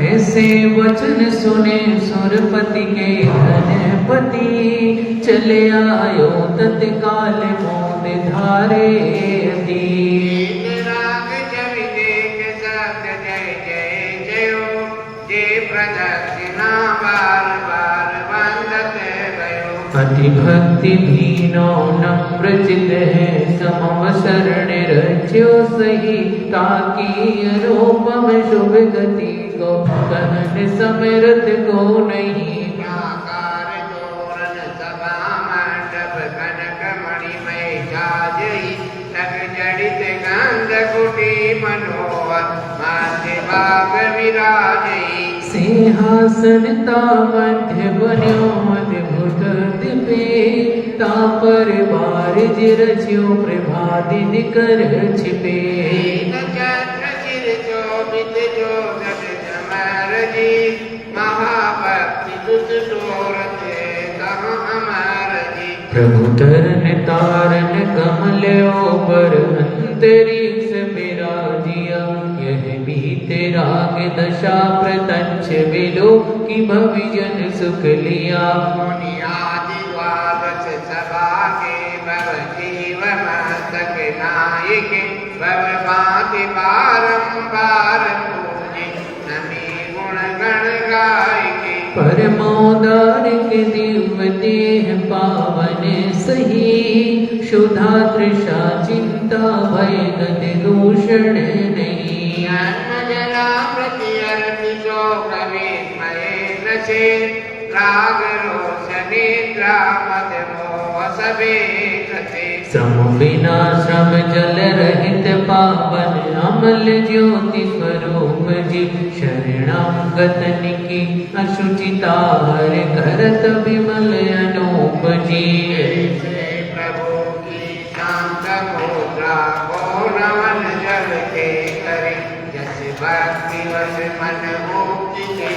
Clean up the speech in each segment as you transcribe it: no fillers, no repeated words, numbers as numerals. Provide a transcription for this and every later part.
ऐसे वचन सुने सुरपति के धनपति, चले आयो तत्काल मोद धारे अति। राग जवि देख सत्य जय जय जयो, जे प्रदक्षिणा बार बार वंदत भयो। अति भक्ति दीनो नम्र चित है, समम शरण रच्यो सही, ताकि अनुपम शुभ गति को कहन समरथ को नहीं। प्राकार तोरण सभा मंडप कनक मणिमय जाजई, लग जड़ित गंध कुटी मनोहर मध्य भाग विराजई। सिंहासन ता मध्य बन्यो अद्भुत दिपे, ता पर बार रच्यो प्रभा दिन कर छिपे। नक्षत्र चिर शोभित जो गज चमर जी, महाभक्ति दुत डोरत तह अमर जी। प्रभु तरन तारन कमल पर अंतरिक्ष विराजिया, यह भी तेरा के दशा प्रतंच बिलो की भविजन सुख लिया। मुनि आदि द्वादश सभा के भव जीव मस्तक नायक, भव भांति बारंबार पूजे नमी गुण गण गायके। परमोदार के दिव्य देह पावन सही, शुद्धा तृषा चिंता भय गति दूषण नहीं। जन्मजला प्रति अर्पि शोक विस्मये नशे, राग रोष निद्रा मद मोह सबे कसे। श्रम बिना श्रम जल रहित पावन, अमल ज्योति स्वरूप जी, शरणागतन की अशुचिता हर करत विमल अनूप जी। प्रभु की शांत मुद्रा को नमन जल के करे, जस भक्ति वश मन मुक्ति के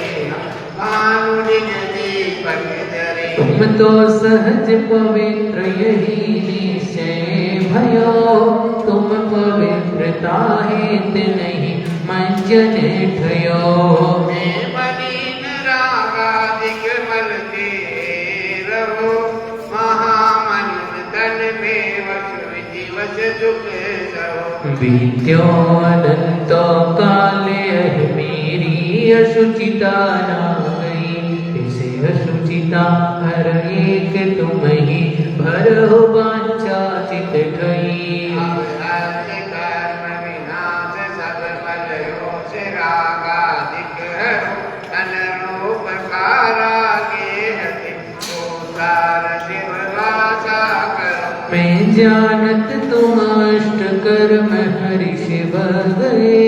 भानु निज दीपक जरे। तुम तो सहज पवित्र यही निश्चय भयो, तुम पवित्रता हेत नहीं मंजन ठयो। मैं मलिन रागादिक मल के रहो, महामलिन तन में वश विधि वश दुख सहो। बीत्यो अनंतो काले मेरी अशुचिता ना गई, इसे अशुचिता हर एक तुम ही भरो वांछा चित ठई। अब राज्य कर्म विनाश सब मल हो से रागादिक हरो, तन रूप कारागे हति उदार शिव वासा करो। मैं जानत तुम अष्ट कर्म हरि शिव गए,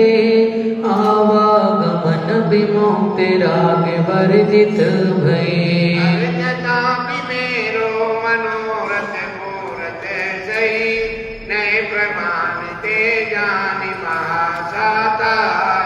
आवागमन विमुक्त राग वर्जित भये। अविद्यतापि मेरो मनोरथ पूरत सही, नए प्रमाणिते जानि महासाता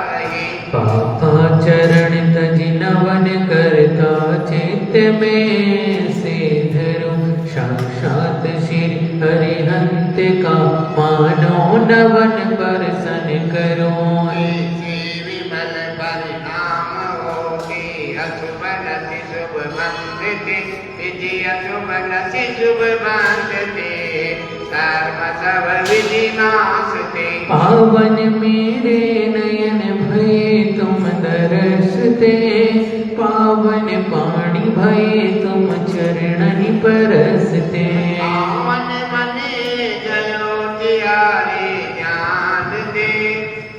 रही। पापाचरण तजि नवन करता, चित्त में से धरो साक्षात श्री हरिहंत का, मानो नवन परसन करो। ऐसे विमल परिणाम होगी, अशुभ नसि शुभ बंधते, विधि अशुभ नसि शुभ बंधते, सर्व सब विधि नाशते। पावन मेरे नयन भये तुम दरसते, पावन पाणी भये तुम चरणहि परसते। पावन मने जयो तिहारे ज्ञान दे,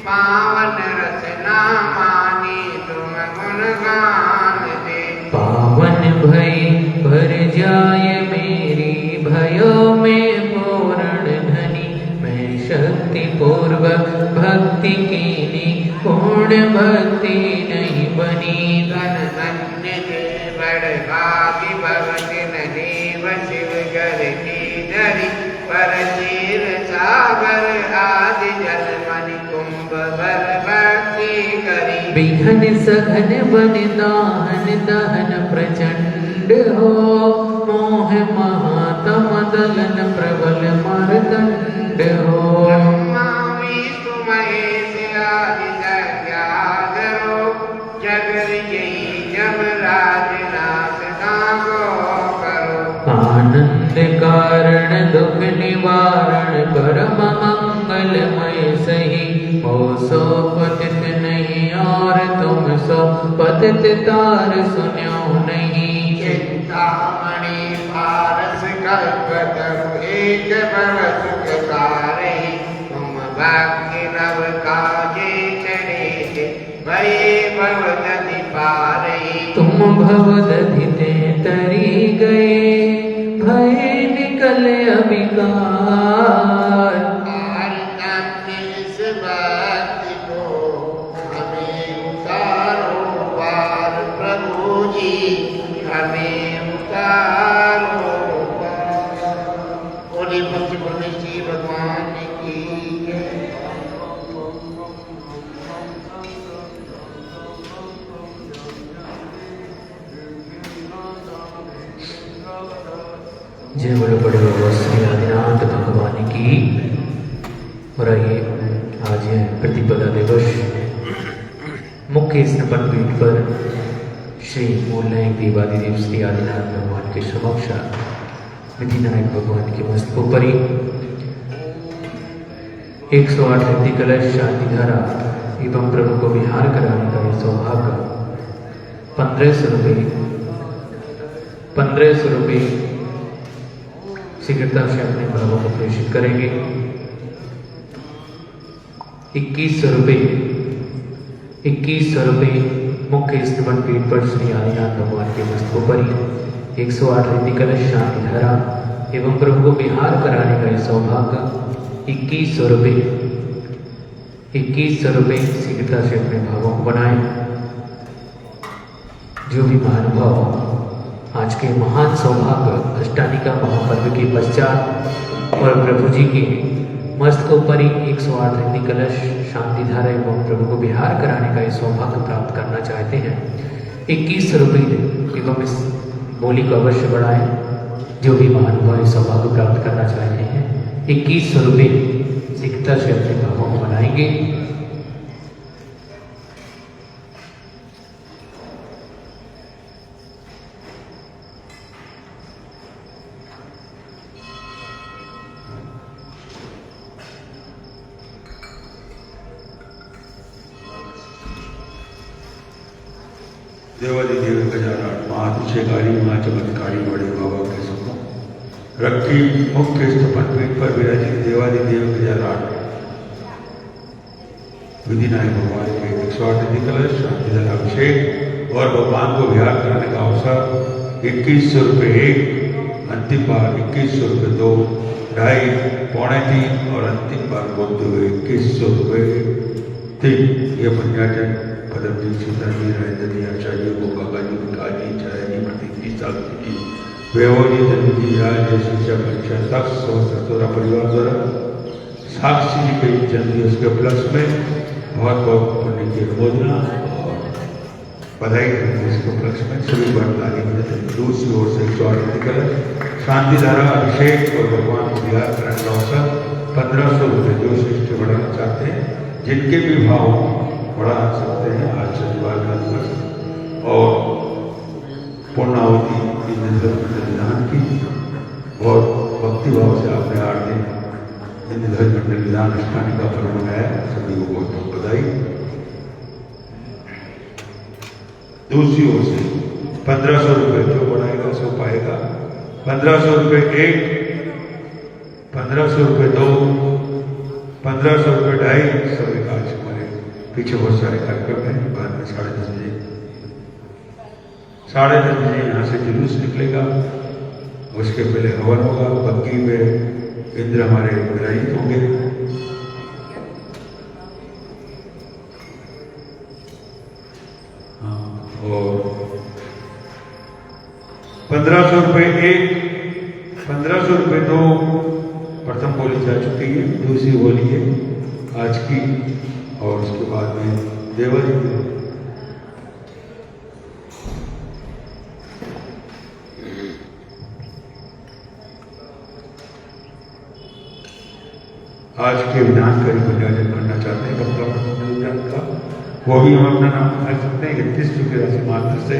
पावन रचना मानी तुम गुण गान दे। पावन भय भर जाय मेरी, भयो में पूर्ण धनी, मैं शक्ति पूर्वक भक्ति कीनी, पूर्ण भक्ति नहीं बनी। धन धन्य जे बड़ भागी भगति ननीव शिव घर की धरी, पर चीर सागर आदि जल मणि कुंभ भर भक्ति करी। विघन सघन बन दाहन दहन प्रचंड हो, मोह महातम दलन प्रबल मरदंड हो। ब्रह्मा विष्णु महेश आदि संज्ञा दुख निवारण परम मंगलमय सही। हो सो पतित नहीं और तुम सो पतित तार सुन्यो नहीं। चिंतामणि पारस कल्पतरु एक भव सुखकारहि। तुम भक्ति नव काजे चढ़े भय भवदधि पारहि। तुम भवदधि ते तरी गए भय निकल अविकार। इस भक्ति को हमें उतारो पार प्रभु जी, हमें उतारो पार। बोले भक्त परमेश्वरी भगवान की जय। जय बोलो बड़े बाबा श्री आदिनाथ भगवान की। और आइए आज है प्रतिपदा दिवस। मुख्य स्नपन पीठ पर श्री मूलनायक देवादिदेव श्री आदिनाथ भगवान के समक्ष विधिनायक भगवान के मस्तकों पर 108 हृदय कलश शांति धारा एवं प्रभु को विहार कराने का यह सौभाग्य 1500 रुपये शीघ्रता से अपने भावों को प्रेषित करेंगे। 2100 रुपये मुख्य स्तवन पीठ पर श्री आदिनाथ भगवान के मस्तकों पर 108 रीति कलश शांति धारा एवं प्रभु को विहार कराने का यह सौभाग्य 2100 रुपये शीघ्रता से अपने भावों को बनाएं। जो भी महानुभाव आज के महान सौभाग्य अष्टानिका महापर्व के पश्चात और प्रभु जी के मस्तकों पर 108 हृदय कलश शांति धारा एवं प्रभु को विहार कराने का यह सौभाग्य प्राप्त करना चाहते हैं 2100 रुपये एवं इस बोली को अवश्य बढ़ाएं। जो भी महानुभाव सौभाग्य प्राप्त करना चाहते हैं 2100 रुपये शीघ्रता से अपने भावों को बनाएंगे। देवादिदेव गजानन महाअतिशयकारी महाचमत्कारी बड़े बाबा के सम्मुख रखी मुख्य स्तपन पीठ पर विराजित देवादिदेव गजानन विधिनायक भगवान के 108 हृदय कलश शांति अभिषेक और भगवान को विहार कराने का अवसर 2100 रुपये एक, अंतिम बार 2100 रुपये दो, ढाई, पौने तीन और अंतिम बार बोलते हुए 2100 रुपये तीन। ये पंजाजन पदम जी सुंदर जी राजेंद्र जी आचार्य को काका जी विकास जी छाया जी प्रतीक जी साक्षी जी वैभव जी धनु जी राज जय शिक्षा परीक्षा तक सतोरा परिवार द्वारा साक्षी जी के जन्मदिवस के प्लस में बहुत बहुत पुण्य की अनुमोदना और बधाई इसके उपलक्ष्य में सभी वर्ताली दूसरी ओर से 108 कलश शांति धारा अभिषेक और भगवान को विहार करने का अवसर 1500 रुपये जो श्रेष्ठ बढ़ाना चाहते हैं जिनके भी भाव बढ़ा सकते हैं। आज शनिवार का दिवस और पूर्णावती विधान की बहुत भक्तिभाव से आपने 8 दिन ध्वज मंडल विधान अष्टानी का पर्व मनाया। सभी को बहुत बहुत बधाई। दूसरी ओर से 1500 रुपये जो बढ़ाएगा सो पाएगा। 1500 रुपये एक, 1500 रुपये दो, 1500 रुपये ढाई। सभी आज हमारे पीछे बहुत सारे कार्यक्रम हैं। बाद में 10:30 बजे यहाँ से जुलूस निकलेगा। उसके पहले हवन होगा। बग्गी में इंद्र हमारे विराजित होंगे। और 1500 रुपये एक, 1500 रुपये दो प्रथम बोली जा चुकी है। दूसरी बोली है आज की और उसके बाद में देवर आज के विधान का रिकॉर्ड करना चाहते हैं विधान का वो भी हम अपना नाम लिख सकते हैं। 31 राशि मात्र से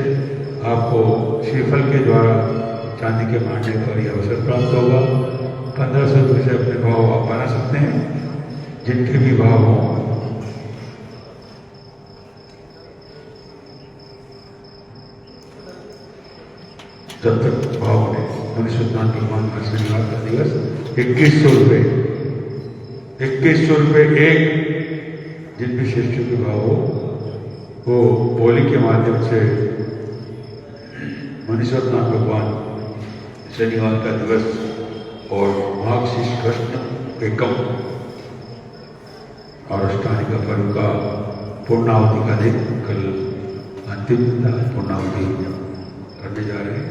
आपको श्रीफल के द्वारा चांदी के मांडने का ये अवसर प्राप्त होगा। 1500 रुपये से अपने भाव आप बना सकते हैं, जिनके भी भाव हों। जब तक भाव ने मनुष्य स्नान भगवान का शनिवार का दिवस 2100 रुपये, 2100 रुपये एक, जिन भी श्रेष्ठों के भाव हो वो बोली के माध्यम से मनुष्य स्नान भगवान शनिवार का दिवस और मार्गशीर्ष कृष्ण एकम और अष्टानी का पर्व का पूर्णावधि का दिन कल अंतिम पूर्णावधि करने जा रहे हैं।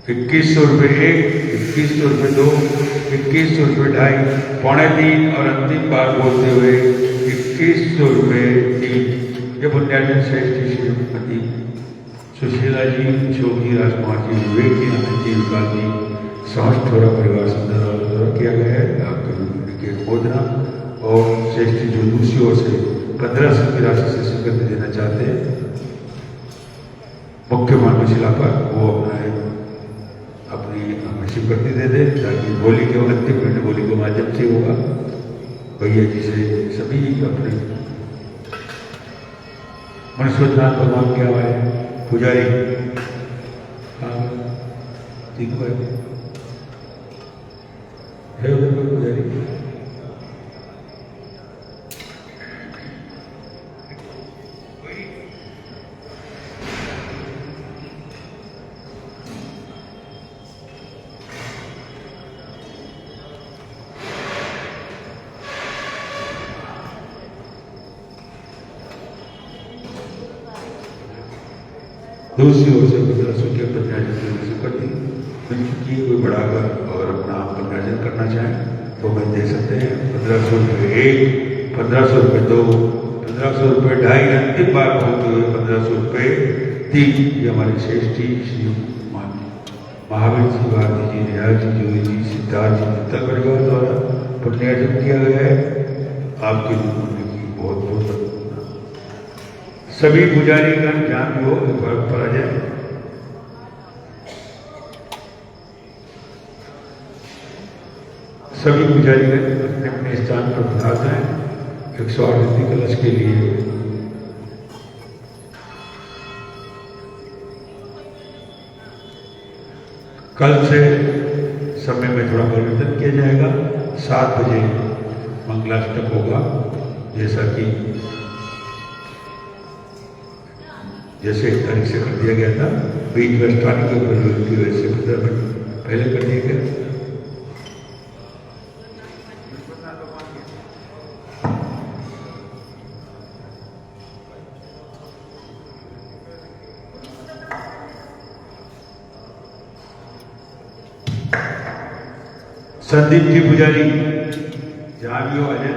2100 रुपये एक, 2100 रुपये दो, 2100 रुपये ढाई, 2.25 और अंतिम बार बोलते हुए 2100 रुपये 3। ये पुण्यार्जन श्रेष्ठ श्रीमती सुशीला जी, शोभी राजकुमार जी, विवेक जी, आनंद जी, विकास जी, समस्त थोड़ा परिवार सुंदर और द्वारा किया गया है। आपके बोधना और श्रेष्ठ जो दूसरी ओर से 1500 की राशि से स्वीकृति देना चाहते हैं मुख्य मानवशिला पर, वो अपनी स्वीकृति दे दे, ताकि बोली के अंतिम मिनट बोली के माध्यम से होगा। भैया जी से सभी अपने मनुष्योत्थान भगवान क्या है पुजारी, हाँ ठीक है उधर कोई पुजारी दूसरी ओर से 1500 के पंचायत कर दी। क्योंकि कोई बढ़ाकर और अपना पंचायत करना चाहें तो मैं दे सकते हैं। 1500 रुपये एक, 1500 रुपये दो, 1500 रुपये ढाई, अंतिम बार होते हुए 1500 रुपये 3। ये हमारे श्रेष्ठी श्री महावीर जी, भारती जी, न्याय जी, जोई जी, सिद्धार्थ जी, चित्ता परिवार द्वारा पुण्यार्जन किया गया है। आपके जीवन की बहुत बहुत सभी पुजारीगण जहाँ भी हो पर आ जाए। सभी पुजारीगण अपने अपने स्थान पर पधार जाएं 108 कलश के लिए। कल से समय में थोड़ा परिवर्तन किया जाएगा। 7 बजे मंगलाष्टक होगा, जैसे एक तारीख से कर दिया गया था। बीच में अष्टानी के ऊपर की वजह से 15 मिनट पहले कर दिया गया। संदीप जी पुजारी जहां भी हो आ जाए।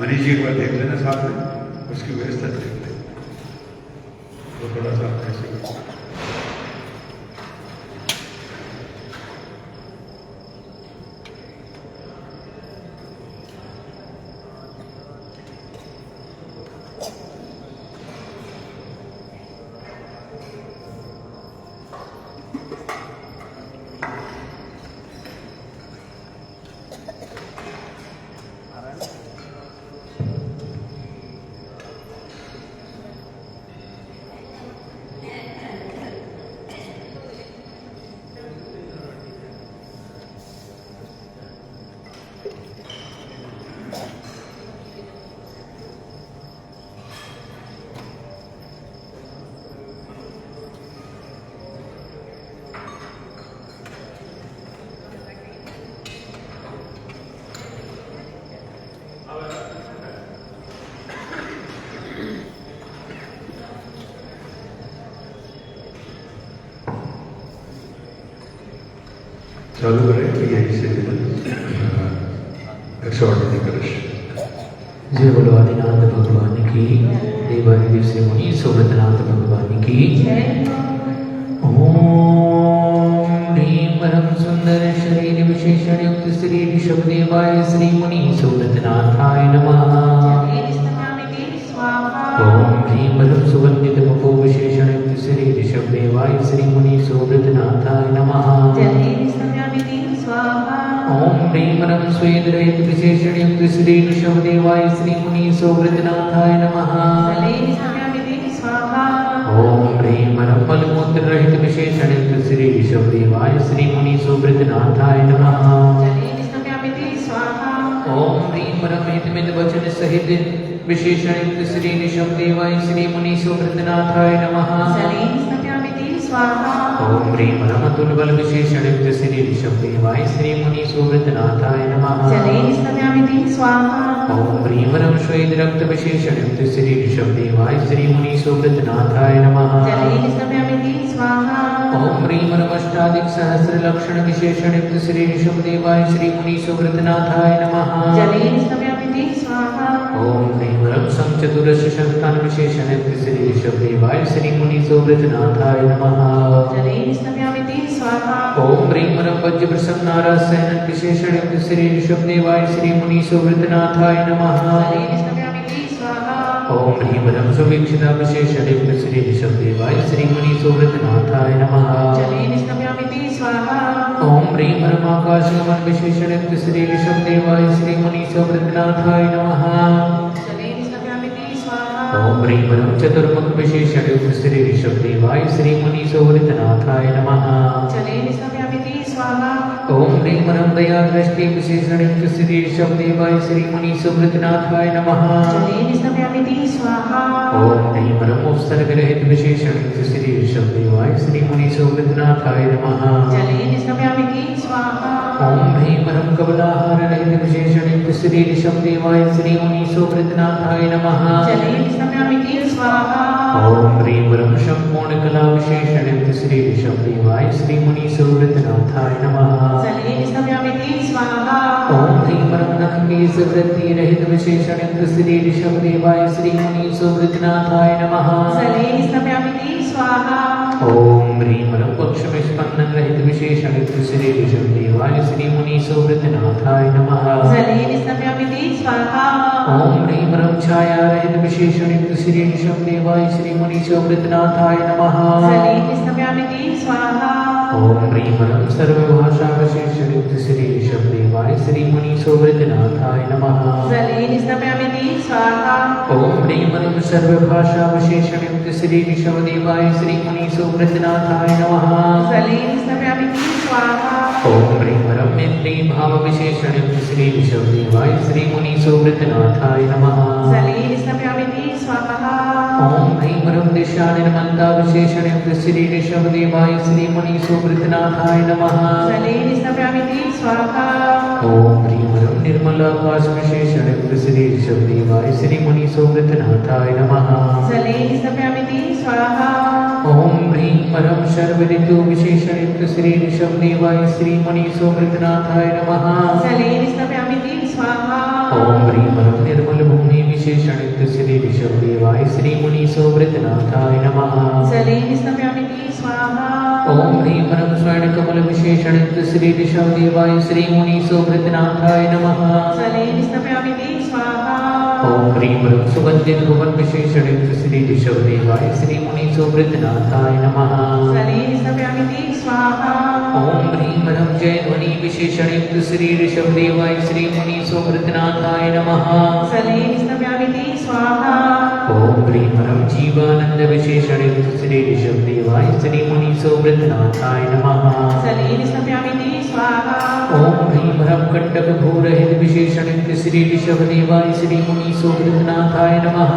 मनीष जी एक बार देख लेना साथ में, उसकी व्यवस्था देख लेना तो थोड़ा सा ऐसे चालू करें तो यही से 108 कलश। जय बोलो आदिनाथ भगवान की, देवादिदेव से मुनि सोमनाथ भगवान की। ओम ह्रीं परम सुंदर शरीर विशेषण युक्त श्री ऋषभ देवाय श्री मुनि सोमनाथाय नमः। ओम ह्रीं परम सुगंधित बपो विशेषण युक्त श्री ऋषभ देवाय श्री मुनि सोमनाथाय नमः। ओम ह्रीं परम स्वेद रहित विशेषण युक्त श्री ऋषभ देवाय श्री मुनि सोमनाथाय नमः। ओम ह्रीं परम मलमूत्र रहित विशेषण युक्त श्री ऋषभ देवाय श्री मुनि सोमनाथाय नमः। ओम ह्रीं परम हितमित वचन सहित विशेषण युक्त श्री ऋषभ देवाय श्री मुनि सोमनाथाय नमः। ओम ह्रीं परम अतुल बल विशेषण युक्त श्री ऋषभ देवाय श्री मुनि सोमनाथाय नमः। ओम ह्रीं परम श्वेत रक्त विशेषण युक्त श्री ऋषभ देवाय श्री मुनि सोमनाथाय नमः। ओम ह्रीं परम अष्टाधिक सहस्र लक्षण विशेषण युक्त श्री ऋषभ देवाय श्री मुनि सोमनाथाय नमः। ओम ह्रीं परम समचतुरश संस्थान विशेषण युक्त श्री ऋषभ देवाय श्री मुनि सोमनाथाय नमः। ओम ह्रीं परम वज्र प्रसन्नारा सहन विशेषण युक्त श्री ऋषभ देवाय श्री मुनि सोमनाथाय नमः। ओम ह्रीं परम सुवीक्षिता विशेषण युक्त श्री ऋषभ देवाय श्री मुनि सोमनाथाय नमः। ओम ह्रीं परम आकाश गमन विशेषण युक्त श्री ऋषभ देवाय श्री मुनि सोमनाथाय नमः। ओम ह्रीं परम चतुर्मुख विशेषण युक्त श्री ऋषभ देवाय श्री मुनि सोमनाथाय नमः। ओम ह्रीं परम दया दृष्टि विशेषण युक्त श्री ऋषभ देवाय श्री मुनि सोमनाथाय नमः। ओम ह्रीं परम उपसर्ग रहित विशेषण युक्त श्री ऋषभ देवाय श्री मुनि सोमनाथाय नमः। ओम ह्रीं परम कमलाहार रहित विशेषण युक्त श्री ऋषभ देवाय श्री मुनि सोमनाथाय नमः। ओम ह्रीं परम संपूर्ण कला विशेषण युक्त श्री ऋषभ देवाय श्री मुनि सोमनाथाय नमः। ओम ह्रीं परम नख केश वृद्धि रहित विशेषण युक्त श्री ऋषभ देवाय श्री मुनि सोमनाथाय नमः। ओम ह्रीं परम पक्ष में स्पंदन रहित विशेषण युक्त श्री ऋषभ देवाय श्री मुनि सोमनाथाय नमः। ओम ह्रीं परम छाया रहित विशेषण युक्त श्री ऋषभ देवाय श्री मुनि सोमनाथाय नमः। ओम ह्रीं परम सर्वभाषा विशेषण युक्त श्री ऋषभ देवाय श्री मुनि सोमनाथाय नमः। ओम ह्रीं परम सर्वभाषा विशेषण युक्त श्री ऋषभ देवाय श्री मुनि सोमनाथाय नमः। ओम ह्रीं परम मैत्री भाव विशेषण युक्त श्री ऋषभ देवाय श्री मुनि सोमनाथाय नमः। ओम ह्रीं परम दिशा निर्मलता विशेषण युक्त श्री ऋषभ देवाय श्री मुनि सोमनाथाय नमः। ओम ह्रीं परम निर्मल आकाश विशेषण युक्त श्री ऋषभ देवाय श्री मुनि सोमनाथाय नमः। ओम ह्रीं परम सर्व ऋतु विशेषण युक्त श्री ऋषभ देवाय श्री मुनि सोमनाथाय नमः। ओम ह्रीं परम निर्मल भूमि विशेषण युक्त श्री ऋषभ देवाय श्री मुनि सोमनाथाय नमः। ओम ह्रीं परम स्वर्ण कमल विशेषण युक्त श्री ऋषभ देवाय श्री मुनि सोमनाथाय नमः। ओम ह्रीं परम सुगंधित भुवन विशेषण युक्त श्री ऋषभ देवाय श्री मुनि सोमनाथाय नमः। ओम ह्रीं परम जय ध्वनि विशेषण युक्त श्री ऋषभ देवाय श्री मुनि सोमनाथाय नमः। ओम ह्रीं परम जीवानंद विशेषण युक्त श्री ऋषभ देवाय श्री मुनि सोमनाथाय नमः। ओम ह्रीं परम कंटक भूरहित विशेषण युक्त श्री ऋषभ देवाय श्री मुनि सोमनाथाय नमः।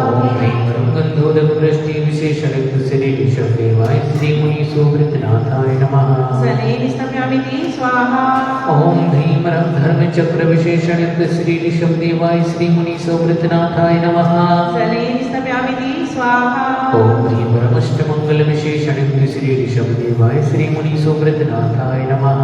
ओम ह्रीं परम गंधोदक वृष्टि विशेषण युक्त श्री ऋषभ देवाय श्री मुनि सोमनाथाय नमः। ओम ह्रीं परम धर्म चक्र विशेषण युक्त श्री ऋषभ देवाय श्री मुनि सोमनाथाय नमः। ओम ह्रीं परम अष्टमंगल विशेषण युक्त श्री ऋषभ देवाय श्री मुनि सोमनाथाय नमः।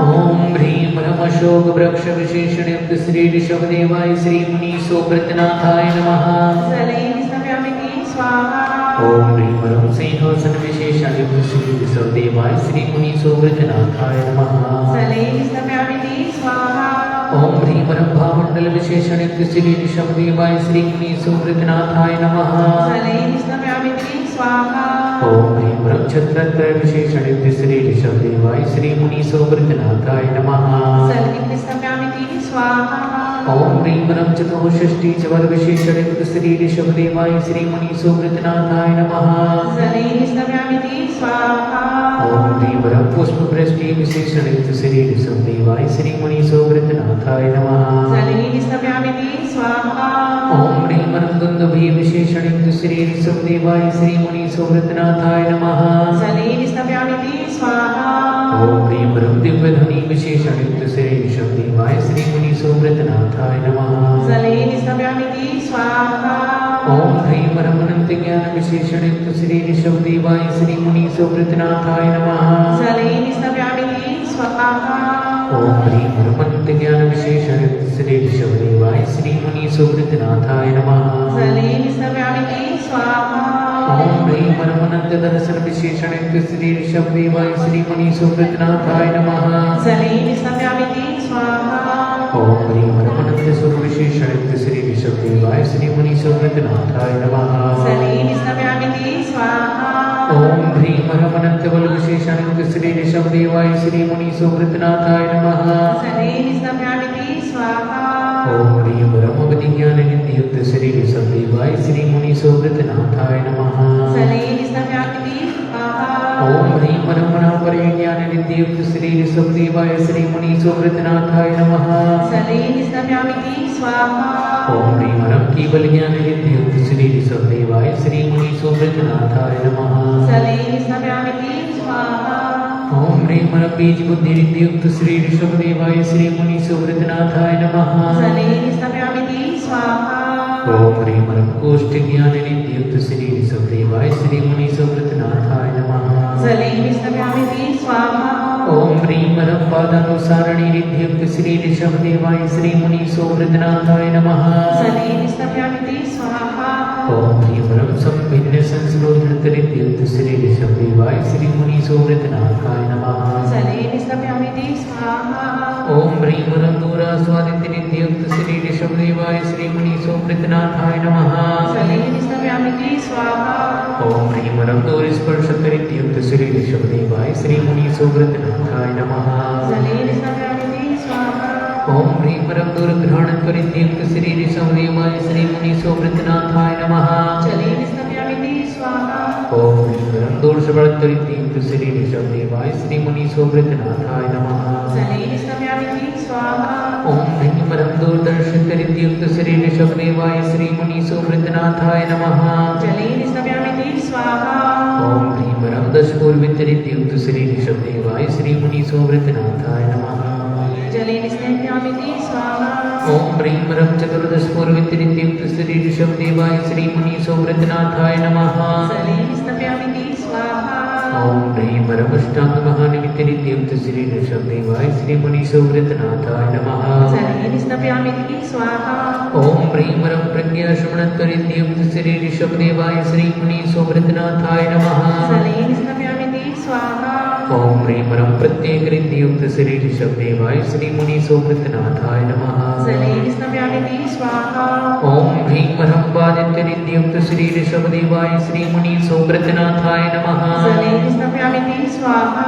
ओम ह्रीं ह्रीं रम अशोक वृक्ष विशेषण युक्त श्री ऋषभदेवाय श्री मुनि सुव्रतनाथाय नमः। जलेन स्थापयामि स्वाहा। ओम ह्रीं रम सिंहासन विशेषण युक्त श्री ऋषभदेवाय श्री मुनि सुव्रतनाथाय नमः। जलेन स्थापयामि स्वाहा। ओम ह्रीं रम भामंडल विशेषण युक्त श्री ऋषभदेवाय श्री मुनि सुव्रतनाथाय नमः। जलेन स्थापयामि स्वाहा। ओम ह्रीं रम छत्रत्रय विशेषण युक्त श्री ऋषभदेवाय श्री मुनि सुव्रतनाथाय नमः। जलेन स्थापयामि स्वाहा। ओम ह्रीं रम चतुष्षष्टि चवर विशेषण युक्त श्री ऋषभदेवाय श्री मुनि सुव्रतनाथाय नमः। जलेन स्थापयामि स्वाहा। ओम ह्रीं रम पुष्प वृष्टि विशेषण युक्त श्री ऋषभदेवाय श्री मुनि सुव्रतनाथाय नमः। जलेन स्थापयामि स्वाहा। ओम ह्रीं रम दुंदुभि विशेषण युक्त श्री ऋषभदेवाय श्री मुनि सुव्रतनाथाय नमः। जलेन स्थापयामि स्वाहा। ओम ह्रीं रम दिव्य ध्वनि विशेषण युक्त श्री ऋषभदेवाय श्री मुनि सुव्रतनाथाय नमः। जलेन स्थापयामि स्वाहा। ओम ह्रीं रम अनंत ज्ञान विशेषण युक्त श्री ऋषभदेवाय श्री मुनि सुव्रतनाथाय नमः। जलेन स्थापयामि स्वाहा। ओम ह्रीं रम अनंत ज्ञान विशेषण युक्त श्री ऋषभदेवाय श्री मुनि सुव्रतनाथाय नमः। जलेन स्थापयामि स्वाहा। ओम ह्रीं रम अनंत दर्शन विशेषण युक्त श्री ऋषभदेवाय श्री मुनि सुव्रतनाथाय नमः। जलेन स्थापयामि स्वाहा। ओम ह्रीं रम अनंत सुर विशेषण युक्त श्री ऋषभदेवाय श्री मुनि सुव्रतनाथाय नमः। जलेन स्थापयामि स्वाहा। ओम ह्रीं रम अनंत बल विशेषण युक्त श्री ऋषभदेवाय श्री मुनि सुव्रतनाथाय नमः। जलेन स्थापयामि स्वाहा। ओम ह्रीं रम अवधि ज्ञान निधि युक्त श्री ऋषभदेवाय श्री मुनि सुव्रतनाथाय नमः। जलेन स्थापयामि स्वाहा। ओम ह्रीं रम परे ज्ञान निधि युक्त श्री ऋषभदेवाय श्री मुनि सुव्रतनाथाय नमः। जलेन स्थापयामि स्वाहा। ओम ह्रीं रम केवल ज्ञान निधि युक्त श्री ऋषभदेवाय श्री मुनि सुव्रतनाथाय नमः। जलेन स्थापयामि स्वाहा। ओम ह्रीं रम बीज बुद्धि निधि युक्त श्री ऋषभदेवाय श्री मुनि सुव्रतनाथाय नमः। जलेन स्थापयामि स्वाहा। ओम ह्रीं रम कोष्ठ ज्ञान निधि युक्त श्री ऋषभदेवाय श्री मुनि सुव्रतनाथाय नमः। जलेन स्थापयामि स्वाहा। ओम ह्रीं रम पादानुसारणी निधि युक्त श्री ऋषभदेवाय श्री मुनि सुव्रतनाथाय नमः। जलेन स्थापयामि स्वाहा। ओम ह्रीं रम संभिन्न संस्रोधृत निधि युक्त श्री ऋषभदेवाय श्री मुनि सुव्रतनाथाय नमः। जलेन स्थापयामि स्वाहा। ओम ह्रीं रम दूरास्वादित निधि युक्त श्री ऋषभदेवाय श्री मुनि सुव्रतनाथाय नमः। जलेन स्थापयामि स्वाहा। ओम ह्रीं रम दूरस्पर्श निधि युक्त श्री ऋषभदेवाय श्री मुनि सुव्रतनाथाय नमः। जलेन स्थापयामि स्वाहा। ओम ह्रीं रम दूरग्रहण निधि युक्त श्री ऋषभदेवाय श्री मुनि सुव्रतनाथाय नमः। जलेन स्थापयामि स्वाहा। ओम ह्रीं रम दूरस्पर्श निधि युक्त श्री ऋषभदेवाय श्री मुनि सुव्रतनाथाय नमः। जलेन स्थापयामि स्वाहा। ओम ह्रीं रम दूरदर्शित निधि युक्त श्री ऋषभदेवाय श्री मुनि सुव्रतनाथाय नमः। जलेन स्थापयामि स्वाहा। ओम ह्रीं रम दशपूर्वित निधि युक्त श्री ऋषभदेवाय श्री मुनि सुव्रतनाथाय नमः। जलेन स्थापयामि स्वाहा। ओम ह्रीं रम चतुर्दशपूर्वित निधि युक्त श्री ऋषभदेवाय श्री मुनि सुव्रतनाथाय नमः। जलेन स्थापयामि स्वाहा। ओम ह्रीं रम अष्टांग महानिमित्त निधि युक्त श्री ऋषभदेवाय श्री मुनि सुव्रतनाथाय नमः। जलेन स्थापयामि स्वाहा। ओम ह्रीं रम प्रज्ञा श्रवणत्व निधि युक्त श्री ऋषभदेवाय श्री मुनि सुव्रतनाथाय नमः। जलेन स्थापयामि स्वाहा। ओम ह्रीं रम प्रत्येक निधि युक्त श्री ऋषभदेवाय श्री मुनि सुव्रतनाथाय नमः। जलेन स्थापयामि स्वाहा। ओम ह्रीं रम बादित्य निधि युक्त श्री ऋषभदेवाय श्री मुनि सुव्रतनाथाय नमः। जलेन स्थापयामि स्वाहा।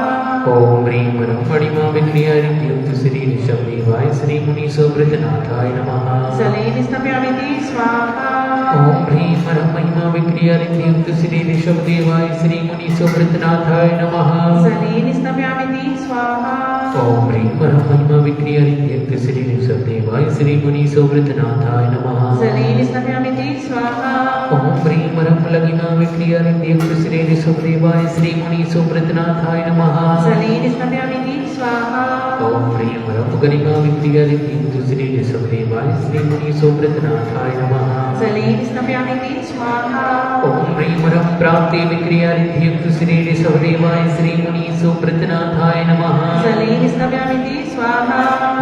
ओम ह्रीं रम मणिमा विक्रिया निधि युक्त श्री ऋषभदेवाय श्री मुनि सुव्रतनाथाय नमः। जलेन स्थापयामि स्वाहा। ओम ह्रीं रम महिमा विक्रिया निधि युक्त श्री ऋषभदेवाय श्री मुनि सुव्रतनाथाय नमः। जलेन स्थापयामि स्वाहा। ओम ह्रीं रम महिमा विक्रिया निधि युक्त श्री ऋषभदेवाय श्री मुनि सुव्रतनाथाय नमः। जलेन स्थापयामि स्वाहा। ओम ह्रीं रम लघिमा विक्रिया निधि युक्त श्री ऋषभदेवाय श्री मुनि सुव्रतनाथाय नमः। जलेन स्थापयामि स्वाहा ओम ह्रीं ह्रं गरिमा विक्रियादित्युक्त श्री ऋषभदेवाय श्रीमुनि सुव्रतनाथाय नमः जलेन स्नापयामि स्वाहा ओम ह्रीं ह्रं प्राप्ति विक्रियादित्युक्त श्री ऋषभदेवाय श्रीमुनि सुव्रतनाथाय नमः जलेन स्नापयामि स्वाहा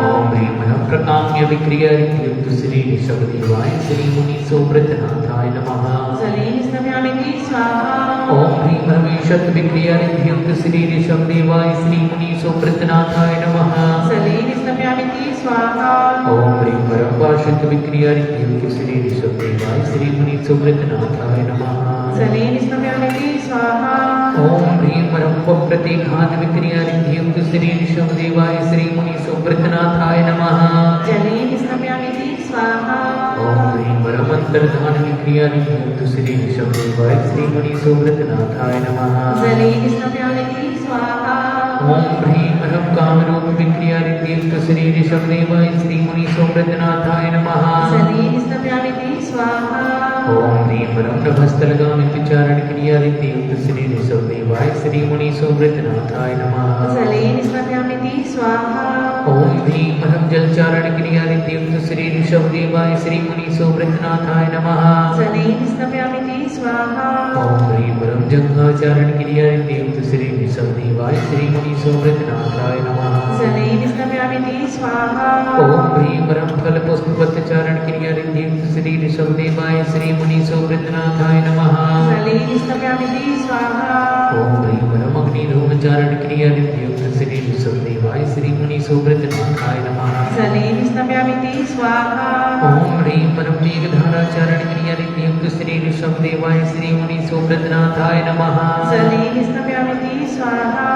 ओम ह्रीं ह्रं प्रकाम्य विक्रियादित्युक्त श्री ऋषभदेवाय श्रीमुनि सुव्रतनाथाय नमः जलेन स्नापयामि स्वाहा ओम ह्रीं ह्रं ईशत् विक्रियादित्युक्त श्री ऋषभदेवाय श्रीमुनि सुव्रतनाथाय नमः जलेन स्नापयामि स्वाहा ओम ह्रीं ह्रं वाशित विक्रियादित्युक्त श्री ऋषभदेवाय श्रीमुनि सुव्रतनाथाय नमः जलेन स्नापयामि स्वाहा ओम ह्रीं ह्रं प्रतीघात विक्रियादित्युक्त श्री ऋषभदेवाय श्रीमुनि सुव्रतनाथाय नमः जलेन स्नापयामि स्वाहा ओम ह्रीं ह्रं अंतर्धान विक्रियादित्युक्त श्री ऋषभदेवाय श्रीमुनि सुव्रतनाथाय नमः जलेन स्नापयामि स्वाहा ओम ह्रीं ह्रं कामरूप विक्रियादित्युक्त श्री ऋषभदेवाय श्रीमुनि सुव्रतनाथाय नमः जलेन स्नापयामि स्वाहा ओम ह्रीं ह्रं नभस्थलगामि विचारण क्रियादित्युक्त श्री ऋषभदेवाय श्रीमुनि सुव्रतनाथाय नमः जलेन स्नापयामि स्वाहा ओम ह्रीं ह्रं जलचारण क्रियादित्युक्त श्री ऋषभदेवाय श्रीमुनि सुव्रतनाथाय नमः जलेन स्नापयामि स्वाहा ओम ह्रीं ह्रं जंघाचारण क्रियादित्युक्त श्री ऋषभदेवाय श्रीमुनि सुव्रतनाथाय नमः जलेन स्नापयामि स्वाहा ओम ह्रीं ह्रं फलपुष्पपत्रचारण क्रियादित्युक्त श्री ऋषभदेवाय श्रीमुनि सुव्रतनाथाय नमः जलेन स्नापयामि स्वाहा ओम ह्रीं ह्रं अग्निधूमचारण क्रियादित्युक्त श्री ऋषभदेवाय श्रीमुनि सुव्रतनाथाय नमः जलेन स्नापयामि स्वाहा ओम ह्रीं ह्रं मेघधाराचारण क्रियादित्युक्त श्री ऋषभदेवाय श्रीमुनि सुव्रतनाथाय नमः जलेन स्नापयामि स्वाहा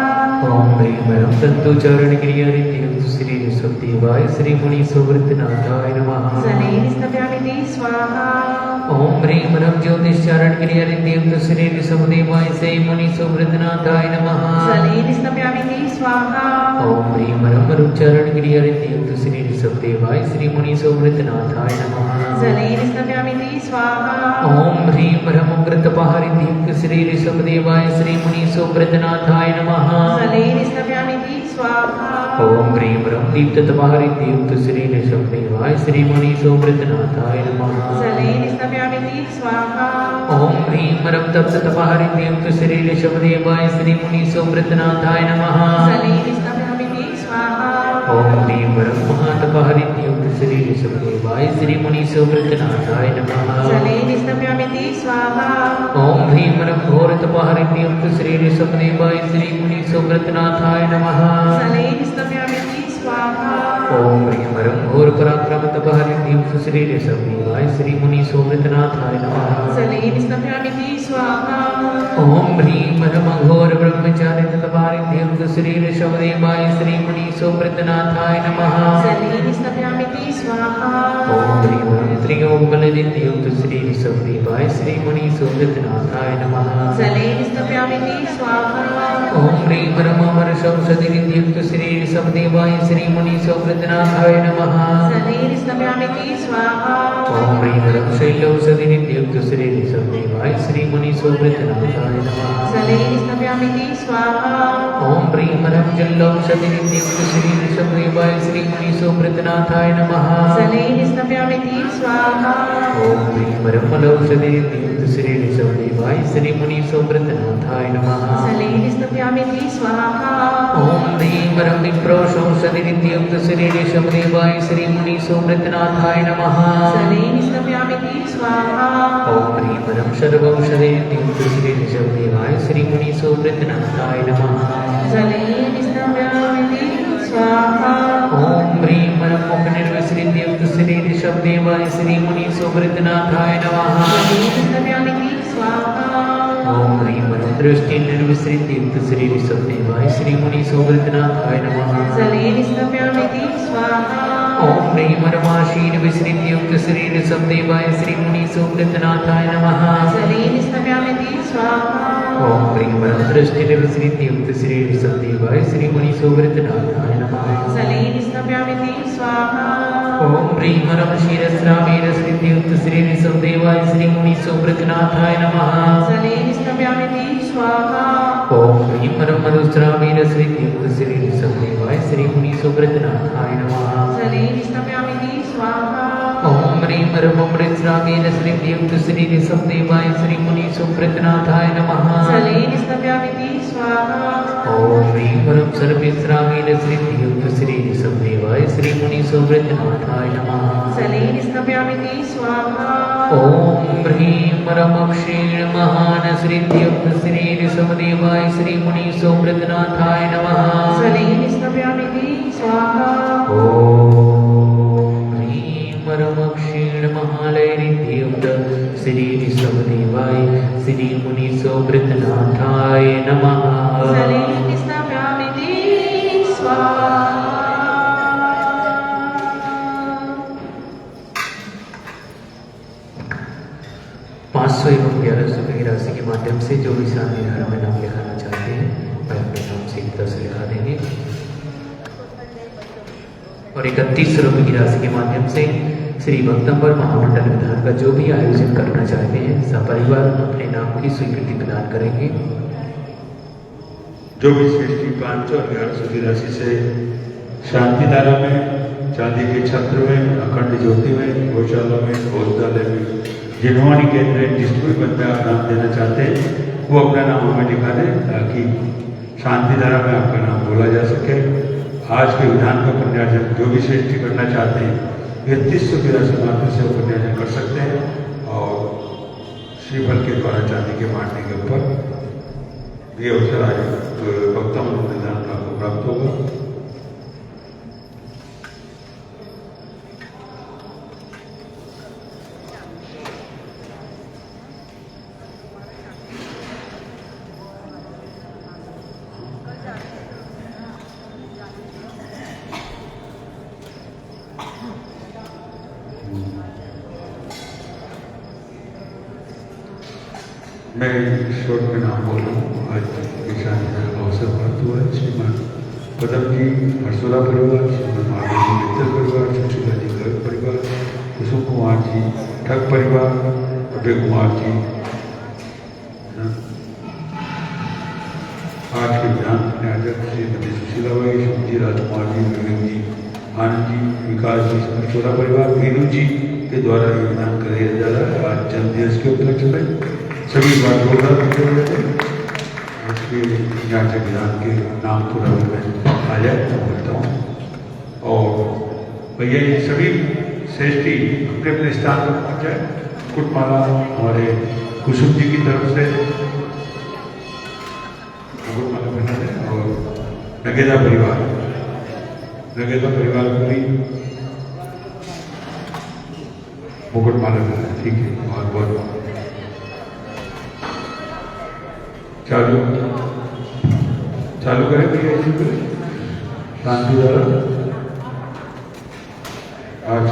ओम ह्रीं ह्रं तत्तुचारण क्रियादित्युक्त श्री ऋषभदेवाय श्रीमुनि सुव्रतनाथाय नमः जलेन स्नापयामि स्वाहा ओम ह्रीं ह्रं ज्योतिषचारण क्रियादित्युक्त श्री ऋषभदेवाय श्रीमुनि सुव्रतनाथाय नमः जलेन स्नापयामि स्वाहा ओम ह्रीं ह्रं मरुच्चारण क्रियादित्युक्त श्री ऋषभदेवाय श्रीमुनि सुव्रतनाथाय नमः जलेन स्नापयामि स्वाहा ओम ह्रीं ह्रं उग्रतपहारित्युक्त श्री ऋषभदेवाय श्रीमुनि सुव्रतनाथाय नमः जलेन स्नापयामि स्वाहा ओम ह्रीं ह्रं दीप्ततपहारित्युक्त श्री ऋषभदेवाय श्रीमुनि सुव्रतनाथाय नमः जलेन स्नापयामि स्वाहा ओम ह्रीं ह्रं तप्ततपहारित्युक्त श्री ऋषभदेवाय श्रीमुनि सुव्रतनाथाय नमः जलेन स्नापयामि स्वाहा ओम ह्रीं ह्रं महातपहारित्युक्त श्री ऋषभदेवाय श्रीमुनि सुव्रतनाथाय नमः जलेन स्नापयामि स्वाहा ओम ह्रीं ह्रं घोरतपहारित्युक्त श्री ऋषभदेवाय श्रीमुनि सुव्रतनाथाय नमः जलेन स्नापयामि स्वाहा ओम ह्रीं ह्रं घोरपराक्रमतपहारित्युक्त श्री ऋषभदेवाय श्रीमुनि सुव्रतनाथाय नमः जलेन स्नापयामि स्वाहा ओम ह्रीं ह्रं घोर ब्रह्मचारितपहारित्युक्त श्री ऋषभदेवाय श्रीमुनि सुव्रतनाथाय नमः जलेन स्नापयामि स्वाहा ओम ह्रीं ह्रं त्रियोगबलदित्युक्त श्री ऋषभदेवाय श्रीमुनि सुव्रतनाथाय नमः जलेन स्नापयामि स्वाहा ओम ह्रीं ह्रं अमरशौषधिविद्युक्त श्री ऋषभदेवाय श्रीमुनि सुव्रतनाथाय नमः जलेन स्नापयामि स्वाहा ओम ह्रीं ह्रं शैलौषधिविद्युक्त श्री ऋषभदेवाय श्रीमुनि सुव्रतनाथाय नमः जलेन स्नापयामि स्वाहा ओम ह्रीं ह्रं जलौषधिविद्युक्त श्री ऋषभदेवाय श्रीमुनि सुव्रतनाथाय नमः जलेन स्नापयामि स्वाहा ओम ह्रीं ह्रं मलौषधिविद्युक्त श्री ऋषभदेवाय श्रीमुनि सुव्रतनाथाय नमः जलेन स्नापयामि स्वाहा ओम ह्रीं ह्रं विप्रोषौषधिविद्युक्त श्री ऋषभदेवाय श्रीमुनि सुव्रतनाथाय नमः जलेन स्नापयामि स्वाहा ओम ह्रीं ह्रं सर्वौषधिविद्युक्त श्री ऋषभदेवाय श्रीमुनि सुव्रतनाथाय नमः जलेन स्नापयामि स्वाहा ओम ह्रीं ह्रं मुखनिर्विसृत्युक्त श्री ऋषभदेवाय श्रीमुनि सुव्रतनाथाय नमः जलेन स्नापयामि स्वाहा ओम ह्रीं ह्रं दृष्टिनिर्विसृत्युक्त श्री ऋषभदेवाय श्रीमुनि सुव्रतनाथाय नमः जलेन स्नापयामि स्वाहा ओम ह्रीं ह्रं आशीर्विसृत्युक्त श्री ऋषभदेवाय श्रीमुनि सुव्रतनाथाय नमः जलेन स्नापयामि स्वाहा ओम ह्रीं ह्रं दृष्टिनिर्विसृत्युक्त श्री ऋषभदेवाय श्रीमुनि सुव्रतनाथाय नमः जलेन स्नापयामि स्वाहा ओम ह्रीं ह्रं शिरस्राविरसृत्युक्त श्री ऋषभदेवाय श्रीमुनि सुव्रतनाथाय नमः जलेन स्नापयामि स्वाहा ओम ह्रीं परमरुद्रावीर श्री देवश्री सदेवाय श्री मुनि सुव्रतनाथाय नमः। जलेन स्नापयामि स्वाहा ओम ह्रीं परमरुद्रावीर श्री देवश्री सदेवाय श्री मुनि सुव्रतनाथाय नमः। जलेन स्नापयामि स्वाहा ओम ह्रीं परम सर्वेश्वरावीर श्री देवश्री सदेवाय श्री मुनि सुव्रतनाथाय नमः। जलेन स्नापयामि स्वाहा ओम ह्रीं परम क्षीण महान श्री देवश्री सदेवाय श्री मुनि सुव्रतनाथाय नमः। जलेन स्नापयामि स्वाहा ओम ह्रीं परम क्षीण महालयरि देवत श्री सदेवाय श्री मुनि सुव्रतनाथाय नमः। जलेन स्नापयामि स्वाहा 500 एवं 1100 की राशि के माध्यम से जो भी शांति धारा में नाम लिखाना चाहते हैं वह अपने नाम से 10 लिखा देंगे और 31 रुपये की राशि के माध्यम से श्री भक्तंबर महामंडल विधान का जो भी आयोजन करना चाहते हैं सपरिवार अपने नाम की स्वीकृति प्रदान करेंगे। जो भी श्रेष्ठी 500 और 1100 की राशि से शांति धारा में, चांदी के छत्र में, अखंड ज्योति में, गौशाला में, भोजनालय में, जिन्होंने केंद्र जिसको भी बंदा नाम देना चाहते हैं वो अपना नाम हमें लिखा दें ताकि शांति धारा में आपका नाम बोला जा सके। आज के विधान का पुण्यार्जन जो भी श्रेष्ठी करना चाहते हैं 3100 की राशि मात्र से पुण्यार्जन कर सकते हैं और श्रीफल के द्वारा चांदी के बांटने के ऊपर ये अवसर आज भक्तों विधान का आपको प्राप्त होगा। मैं ईश्वर के नाम बोलूँ आज ईशान का अवसर प्राप्त हुआ है। श्रीमान पदम जी हर्षोला परिवार, श्रीमान माधव जी मित्तल परिवार, सुशीला जी गर्ग परिवार, कुसुम कुमार जी ठग परिवार, अभय कुमार जी आज के विधान न्यायाधीश श्रीमती सुशीला भाई, शिवजी राजकुमार जी, विवेक जी, आनंद जी, विकास जी, हर्षोला परिवार, मीनू जी के द्वारा ये विधान कराया जा रहा है। आज जन्मदिवस के उपलक्ष्य में सभी बात जोरदार होते हुए इसके यहाँ के विधान के नाम थोड़ा मैं आ जाए तो बोलता हूँ। और भैया ये सभी श्रेष्ठी अपने अपने स्थान पर पहुँच जाए। कुटमाला हमारे कुसुम जी की तरफ से कुटमाला बना है और नगेदा परिवार पूरी मुकुटमाला बना। ठीक है, बहुत बहुत चालू करें भैया इसी को शांति द्वारा आज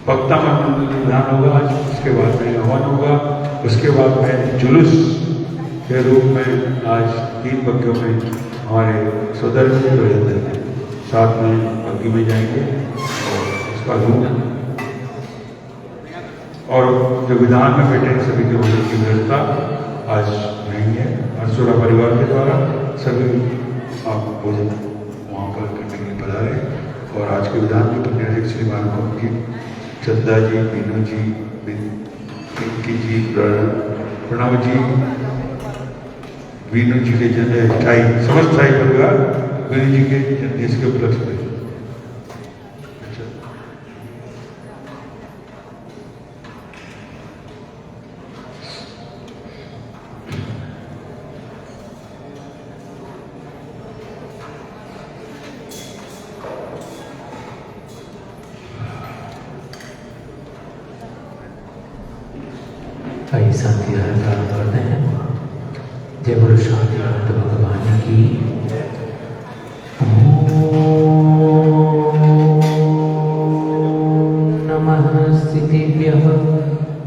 भक्ता मंडल विधान होगा आज, उसके बाद में हवन होगा, उसके बाद में जुलूस के रूप में आज 3 बग्गियों में हमारे सदर साथ में बग्गी में जाएंगे और उसका रूप और जो विधान में बैठे सभी के भोजन की व्यवस्था आज रहेंगे। हर्षोला परिवार के द्वारा सभी आप भोजन वहाँ पर करने के लिए पधारे और आज के विधान में पुण्याधिक श्री मानव जी, चंदा जी, मीनू जी, पिंकी जी, प्रणव जी, वीनू जी के समस्त स्थायी परिवार वीनू जी के जन्मदिन के उपलक्ष्य में आइए शांति धारा प्रारंभ करते हैं। जय बोलो शांतिनाथ भगवान की। ओम नमः सिद्धिभ्यः,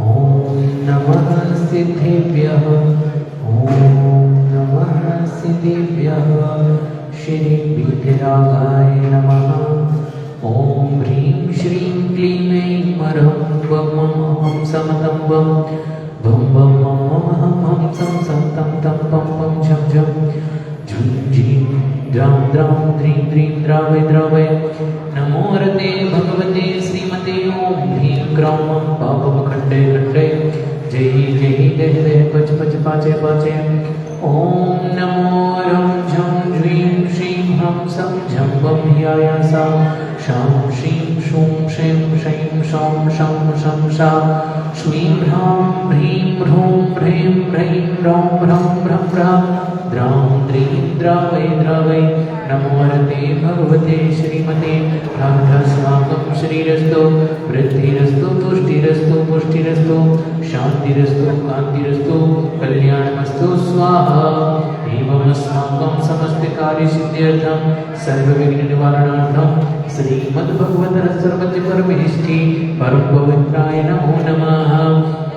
ओम नमः सिद्धिभ्यः, ओम नमः सिद्धिभ्यः। श्री वीतरागाय नमः। ओम ह्रीं श्रीं क्लीं ऐं मरं वं हम समतं वं भं भं मं मम हं हं सं सं तं तं पं पं झं झं झुं झीं द्रां द्रां द्रीं द्रीं द्रावय द्रावय। नमो रते भगवते श्रीमते ओम ह्रीं क्रौं पापं खण्डे खण्डे जय जय देह देह पच पच पाचे पाचे। ओम नमो रं झं ह्रीं श्रीं हं सं झं वं ह्यायासा शां श्रीं शूं शैं शैं शौं शं शं शा श्रीं ह्रां ह्रीं ह्रूं ह्रीं ह्रैं ह्रौं ह्रं ह्रं ह्रां द्रां द्रीं द्रावय द्रावय। नमो रते भगवते श्रीमते राधास्वागं श्रीरस्तु वृद्धिरस्तु तुष्टिरस्तु पुष्टिरस्तु शान्तिरस्तु कान्तिरस्तु कल्याणमस्तु स्वाहा। एवमस्माकं समस्तकार्यसिद्ध्यर्थं सर्वविघ्ननिवारणार्थं श्रीमद्भगवतः सर्वज्ञपरमेष्ठी परमपवित्राय नमो नमः।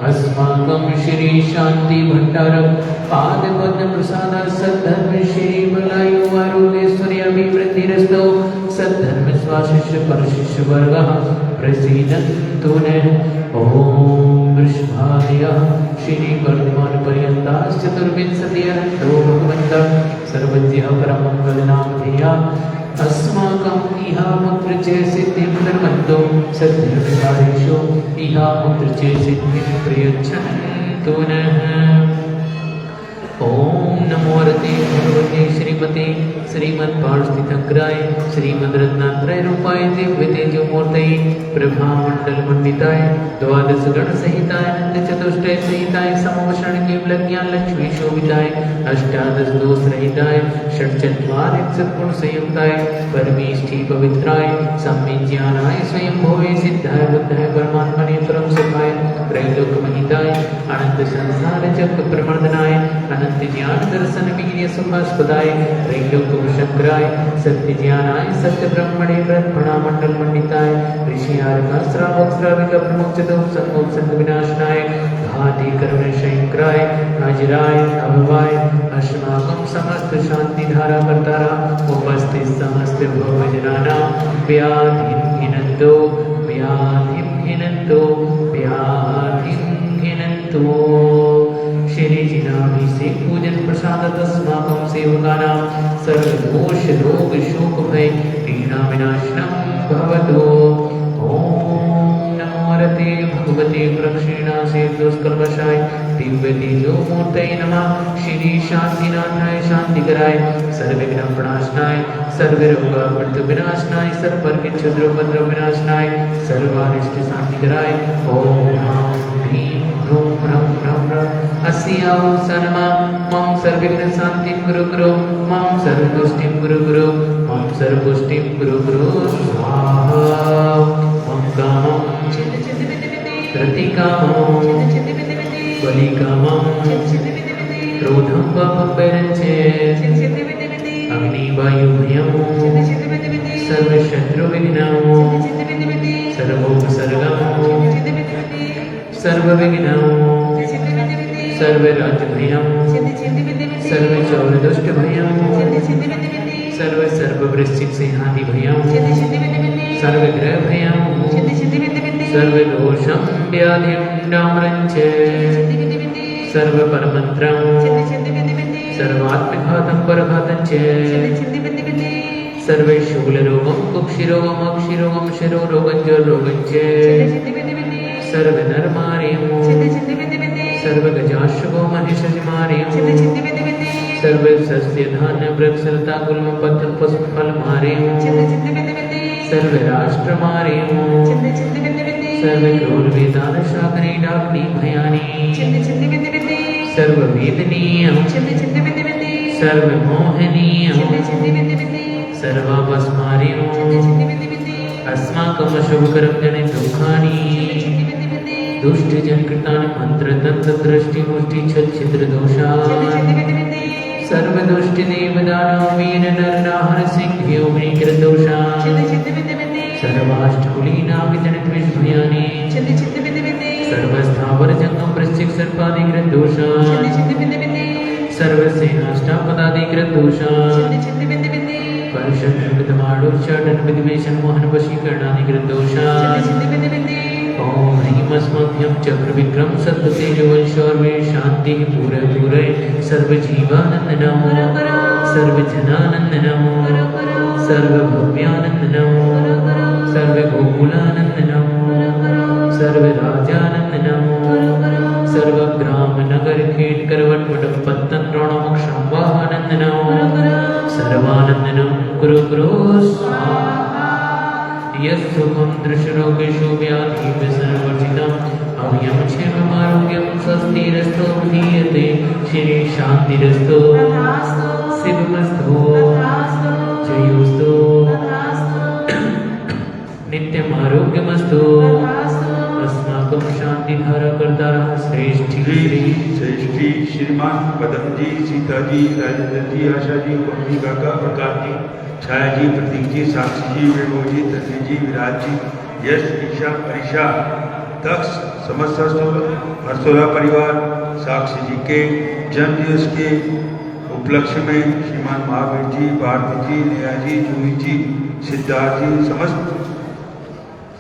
अस्माकं श्री शांति भंडार पादपद्म प्रसाद सद्धर्म श्री बलायु आरोग्यैश्वर्याभिवृद्धिरस्तु। सद्धर्म स्वाशिष्य परशिष्य वर्गः प्रसीदन्तु नः। ओम वृषभादयः श्री वर्धमान पर्यन्ताश्च चतुर्विंशतिरन्तो भगवन्तः सर्वज्ञः परममङ्गलनामधेया अस्माकम् इहामुत्र च सिद्धिं धर्मन्तो सद्धर्मकारेषु इहामुत्र च सिद्धिं प्रयच्छन्तु नः। ओम नमो रते भगवते श्रीमते श्रीमद्पार्थितग्राय श्रीमद्रत्नात्रय रूपाय दिव्य तेजोमूर्तये प्रभामण्डलमण्डिताय द्वादश गण सहिताय अनंत चतुष्टय सहिताय समवषण केवल ज्ञान लक्ष्मी शोभिताय अष्टादश दोष रहिताय षट्चत्वारिंशत् सद्गुण संयुक्ताय परमेष्ठी पवित्राय सम्यज्ञानाय स्वयं भोवे सिद्धाय बुद्धाय परमात्मने परम सुखाय त्रैलोक्यमहिताय अनंत संसार चक्र प्रमर्दनाय अनंत ज्ञान दर्शन वीर्य सुखास्पदाय त्रैलोक्यशंकराय सत्य ज्ञानाय सत्य ब्रह्मणे ब्रह्मणा मंडल मंडिताय ऋषियार्का श्रावक श्राविका प्रमुख चतुर्थ संमुख संग विनाशनाय घाती करुण शंकराय हाजिराय अभवाय अस्माकं समस्त शांति धारा करतारा उपस्थित समस्त भवजनानां व्याधिं घिनन्तो व्याधिं घिनन्तो व्याधिं घिनन्तो। श्री जिनाभिषेक पूजन प्रसाद अस्माकं सेवकानां सर्वदोष रोग शोक भय पीडा विनाशनं भवतु। ओम नमो रते भगवते प्रक्षिणासे दुष्कल्मषाय दिव्य तेजोमूर्तये नमः। श्री शांतिनाथाय शांतिकराय सर्वविघ्न प्रणाशनाय सर्वरोग विनाशनाय सर्ववर्ग क्षुद्रोपद्रव विनाशनाय सर्वारिष्ट शांतिकराय ओम ह्रीं ह्रूं ह्रं ह्रं ह्रं अस्यां सनमा मम सर्वविघ्न शांतिं गुरु गुरु मम सर्वदुष्टिं गुरु गुरु मम सर्वपुष्टिं गुरु गुरु स्वाहा। मम कामं प्रतिकामं बलिकामं क्रोधं पापं वैरञ्च अग्निवायुभयं सर्वशत्रुविघ्नं सर्वोपसर्गं सर्वविघ्नं सर्वराजभयं सर्वचौरदुष्टभयं सर्ववृश्चिकसिंहादिभयं सर्वग्रहभयं सर्वदोषं व्याधिं डामरञ्च सर्वपरमन्त्रं सर्वात्मघातं परघातं च सर्वशूलरोगं कुक्षिरोगं अक्षिरोगं शिरोरोगं जरोगं च सर्वनरमार्यं सर्वगजाशुभो महिषमार्यं सर्वसस्यधान्यवृक्षलता गुल्मपत्र पुष्पफलमार्यं सर्वराष्ट्रमार्यं सर्वक्रूरवेदानशाकरीडाग्निभयानि सर्ववेदनीयं सर्वमोहनीयं सर्वापस्मार्यं अस्माकम् अशुभकरं जने दुःखानि दुष्टजनकृतानि मन्त्रतन्त्रदृष्टिमुष्टिच्छिद्रदोषान् सर्वदुष्टदेवदानवीरनरनाहरसिंहयोगिनीकृतदोषान् सर्वाष्टकुलीनाविजनितविषभयानि सर्वस्थावरजङ्गम वृश्चिकसर्पादिकृतदोषान् सर्वसेनाष्टापदादिकृतदोषान् उच्चाटन विधिवेशन मोहन वशीकरणानि कृतदोषा सिद्धि सिद्धि विधि विधि ओम ह्रीं अस्मभ्यं चक्र विक्रम सत्य तेजवंशोर्वे शांति पूरे पूरे सर्व जीवानंद नमो सर्व जनानंद नमो सर्व भव्यानंद नमो सर्व गोकुलानंद नमो सर्व राजानंद नमो सर्व ग्राम नगर खेत करवट मडम पत्तन रणमोक्षम वाहनंद नमो सर्वानंद नमो कुरु कुरु स्वाहा यस्सुखं दृशरोगेषु व्याधिविसर्वजितम् अभयं क्षेममारोग्यं स्वस्तिरस्तु धीयते श्री शान्तिरस्तु शिवमस्तु जयोस्तु नित्यमारोग्यमस्तु अस्माकं शान्तिधारकर्तारः श्रेष्ठी श्रेष्ठी श्रीमान पदम जी, सीता जी, राजेंद्र जी, आशा जी, मम्मी काका, प्रकाश जी, छाया जी, प्रतीक जी, साक्षी जी, वैभव जी, तन्वी जी, विराज जी, यश, ईशा, हरीशा, दक्ष, समस्त हर्षोला परिवार साक्षी जी के जन्म दिवस के उपलक्ष्य में श्रीमान महावीर जी, भारती जी, नेहा जी, जूही जी, सिद्धार्थ जी,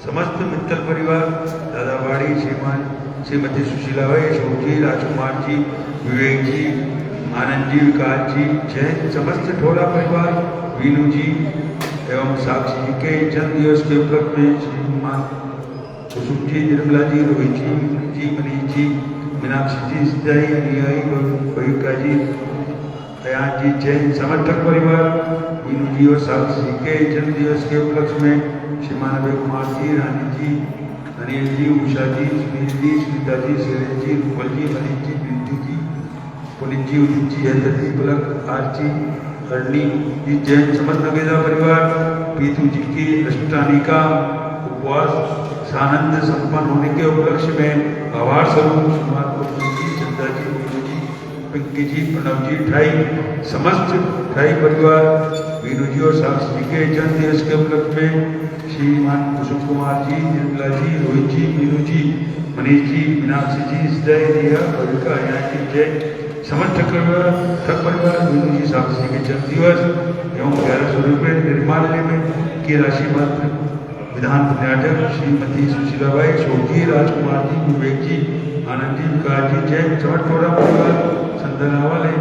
समस्त मित्तल परिवार, दादावाड़ी, श्रीमान श्रीमती सुशीला भाई, अशोक जी, राजकुमार जी, विवेक जी, आनंद जी, विकास जी, जैन समस्त ठोला परिवार, वीनू जी एवं साक्षी जी के जन्म दिवस के उपलक्ष्य में श्रीमान कुसुम जी, निर्मला जी, रोहित जी, मनीष जी, मीनाक्षी जी, सिद्धाई, अनियाई, कविका जी, अयान जी, जैन समर्थक परिवार, वीनू जी और साक्षी जी के जन्म दिवस के उपलक्ष्य में श्रीमान अभय कुमार जी, रानी जी, अनिल जी, उषा जी, सुनील जी, सुनीता जी, शैलेश जी, रूपल जी, मनीष जी, बिंदु जी, पुनीत जी, उदित जी, हैदर जी, पुलक, आरती, हरणी जी, जैन समस्त नगेदा परिवार, पीतू जी की अष्टानिका उपवास सानंद संपन्न होने के उपलक्ष्य में आभार स्वरूप श्रीमान कुसुम जी, चंदा जी, वीनू जी, पिंकी जी, प्रणव जी, ठाई समस्त ठाई परिवार, वीनू जी और साक्षी जी के जन्म दिवस के उपलक्ष्य में श्रीमान कुसुम कुमार जी, निर्मला जी, रोहित जी, मीनू जी, मनीष जी, मीनाक्षी जी, सिद्धाई, नेहा, कविका, अयान जी, जय समर्थक परिवार, मीनू जी, साक्षी के जन्म दिवस एवं 1100 रुपये निर्माल्य में की राशि मात्र विधान पुण्याटक श्रीमती सुशीलाबाई, अशोक जी, राजकुमार जी, विवेक जी, आनंद जी, विकास जी, जय समर्थोरा परिवार, संदना वाले,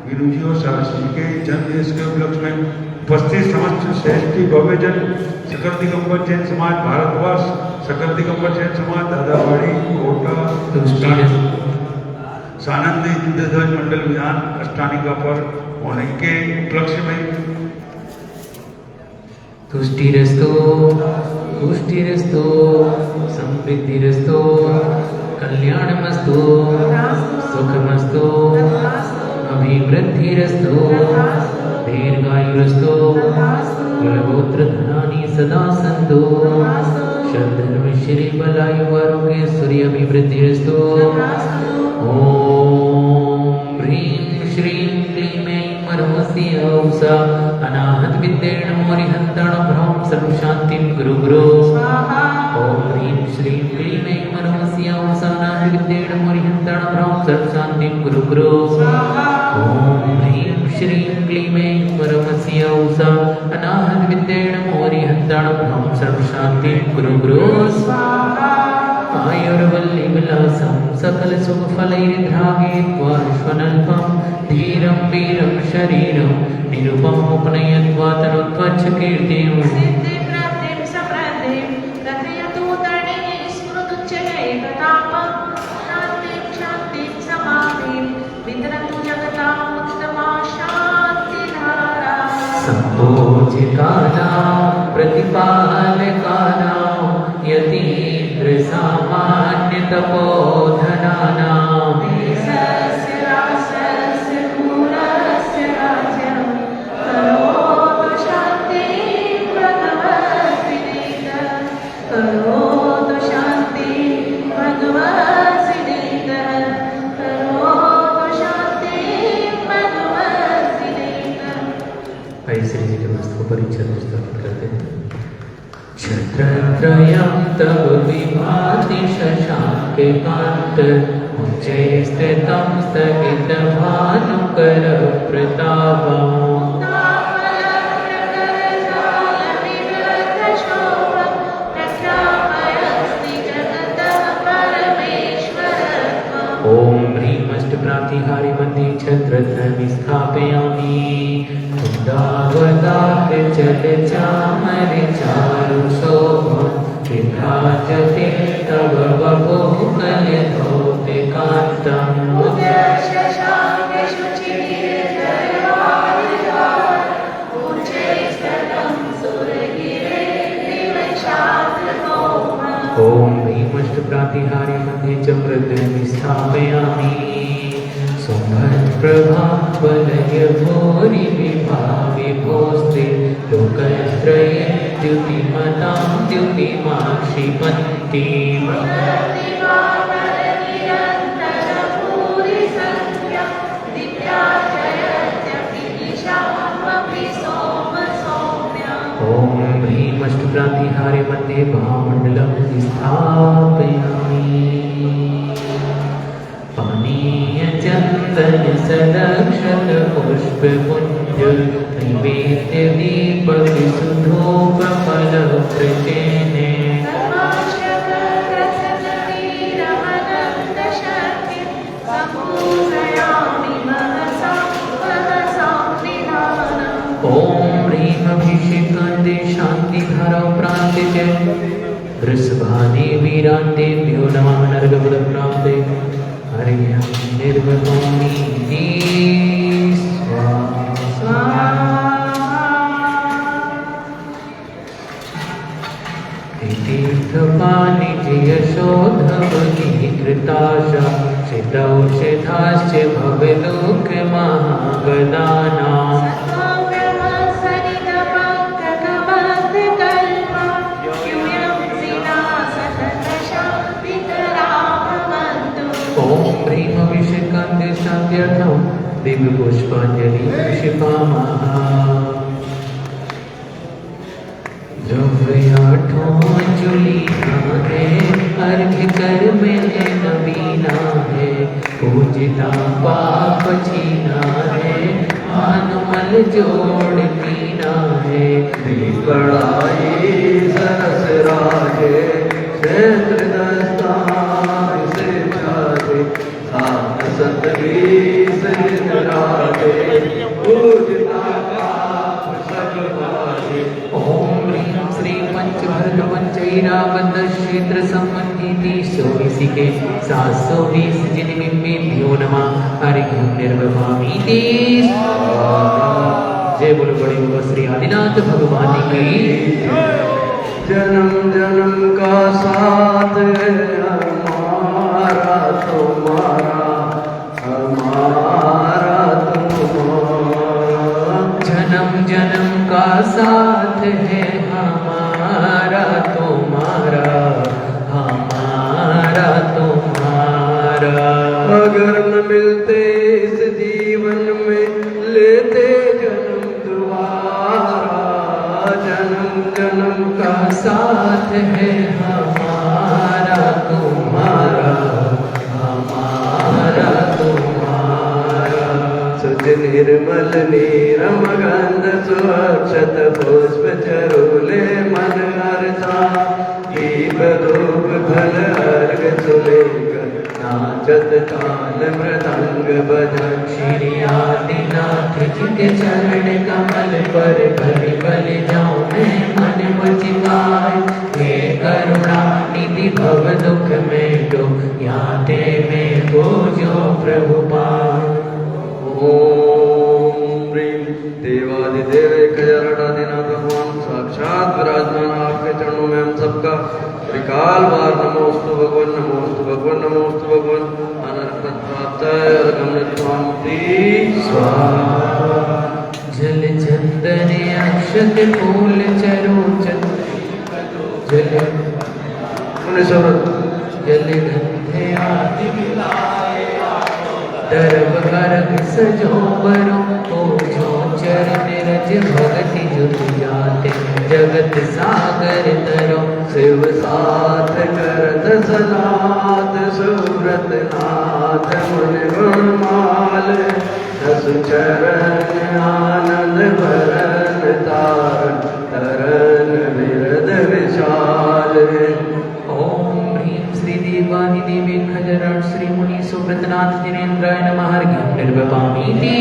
वीनू जी और साक्षी जी के जन्म दिवस के उपलक्ष्य में उपस्थित समस्त श्रेष्ठी भव्य जन, सकल दिगंबर जैन समाज भारतवर्ष, सकल दिगंबर जैन समाज दादावाड़ी, कोटा, सानंद हिंदू ध्वज मंडल विधान अष्टानिका पर होने के उपलक्ष्य में तुष्टिरस्तु पुष्टिरस्तु समृद्धिरस्तु कल्याणमस्तु सुखमस्तु अभिवृद्धिरस्तु दीर्घायुरस्तु कुलगोत्र धनानि सदा सन्तु शतधर्म श्री बलायु आरोग्य सूर्य अभिवृद्धिरस्तु ओम ह्रीं श्रीं क्लीं ऐं परमस्य औषा अनाहत विद्येण मोरिहन्ताण भ्रम सर्व शांतिं गुरु गुरु ओम ह्रीं श्रीं क्लीं ऐं परमस्य औषा अनाहत विद्येण मोरिहन्ताण भ्रम सर्व शांतिं गुरु गुरु ओम ह्रीं श्रीं क्लीं ऐं परमस्य औषा अनाहत विद्येण मोरिहन्ताण भ्रम सर्व शांतिं गुरु गुरु आयुर्वल्ली विलासं सकल सुख फलैर्द्रागे त्वाश्वनल्पं धीरं वीरं शरीरं निरुपमुपनयत्वा तनुत्वच्च कीर्तिं सिद्धि प्राप्तिं समृद्धिं कथयतु तणे स्मृतुच्चैकतापं शान्तिं शान्तिं समाधिं वितरतु जगताम् उत्तमा शान्तिधारा सम्पूज्यकानां प्रतिपालकानां यतीन्द्र सामान्य तपोधनानां देशस्य राष्ट्रस्य मूलस्य राज्यं करोतु शान्तिं भगवद्विनीत करोतु शान्तिं भगवद्विनीत करोतु शान्तिं भगवद्विनीत। ऐसे ही के मस्तकों पर इच्छा स्थापित करते हैं। छत्रत्रयं तव विभाति शशाङ्के कान्त उच्चै स्थितं स्थगितभानुकर प्रतापम् स्वगात चल चामर चारु शोभा विभ्राजते तव वपुकल धौत कांतम् ॐ भीमष्टप्रातिहार्य मध्ये च मृदुं स्थापयामि सुमत्प्रभावलय भूरि विभाविभोस्ते लोकत्रये द्युतिमतां द्युतिमाक्षिपन्तीम् ॐ ह्रीमष्टप्रातिहार्य मध्ये भामण्डलं स्थापयामि पानीयचन्दन सदक्षत पुष्पपुञ्ज नैवेद्य दीपक सुधूप फलप्रचेने अभिषेकांदे शांतिधारा प्रांते च वृषभाने वीरांतेभ्यो नमः नर्गपदप्राप्ते हरिः निर्वहमीति स्वाहा तीर्थपानि जयशोधवती कृताशा चितौषधाश्च भवदुःखमहागदानाम् शान्त्यर्थं दिव्यपुष्पाञ्जलि क्षिपामः द्रव्याठोऽञ्जुलिना है अर्घ्य कर में नवीना है पूजिता पाप छीना है आनमल जोड़ मीना है बड़ाई सरस राजे क्षेत्र दस्तान से छाजे सतगी सहित राधे पूजना पाप सब भाजे। ओम ह्रीं श्री पंचभद्र पंचैरावत क्षेत्र संबंधी 120 के 720 जिनमें नमः हरि निर्वमामीति जय बोलो बड़े बाबा श्री आदिनाथ भगवान की। जन्म जन्म का साथ हमारा तुम्हारा हमारा तुम्हारा जन्म जन्म का साथ है हमारा तुम्हारा हमारा तुम्हारा। अगर न मिलते इस जीवन में लेते जन्म दोबारा जन्म जन्म का साथ है हमारा तुम्हारा हमारा तुम्हारा। सुच निर्मल नीरम गंध सुअक्षत पुष्प चरुले मन हर्षा दीप धूप फल अर्घ सुलेकर नाचत ताल मृदंग बजन श्री आदिनाथ जी के चरण कमल पर बलि बलि जाऊं मैं मन मुझिवाए हे करुणा निधि भव दुख में डो याते में बोझो प्रभु पाए। ओम ह्रीं देवादिदेव एकजरणादिनाथ भगवान साक्षात विराजमान आपके चरणों में हम सबका त्रिकाल बार नमोस्तु भगवान नमोस्तु भगवान नमोस्तु भगवान अनर्थ प्राप्ताय अर्घ्यमृत्वांति स्वाहा। जल चंदन अक्षत फूल चरोचन जल जल गंधे आदि दरब करग सजो बरो ओझो चरण रज भगति जुत जाते जगत सागर तरो शिव साथ करत सनाथ सुरत नाथ मन गुणमाल दस चरण आनंद भरन तारण तरन विरद विशाल। ओम ह्रीं श्री देवानि देवी खजरण श्री मुनि सुव्रतनाथ जिनेन्द्राय नमः हरिं निर्वपामीति।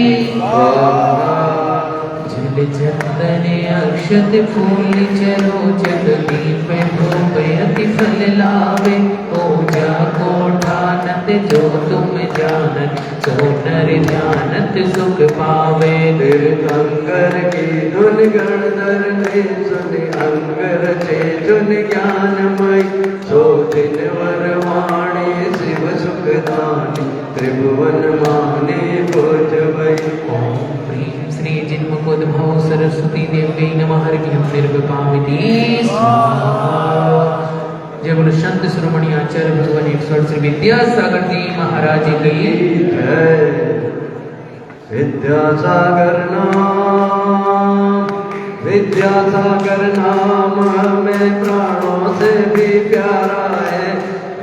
जल चंदने अक्षत फूल चलो जग दीप धूप अति फल लावे। पूजा को ठानत जो तुम जानत सो नर जानत सुख पावे। तीर्थंकर की धुन गणधर ने सुनि अंगर चे धुन ज्ञानमय। सो दिन वर वाणी शिव सुखदानी त्रिभुवन माने भोजवै। ओम ह्रीं श्री जिन्मुखोद्भव सरस्वती देव्यै नमः। हरिं निर्विपामिति स्वाहा। जय बोलो संत शिरोमणि आचार्य भगवान 108 श्री विद्यासागर जी महाराज की जय। विद्यासागर नाम हमें प्राणों से भी प्यारा है।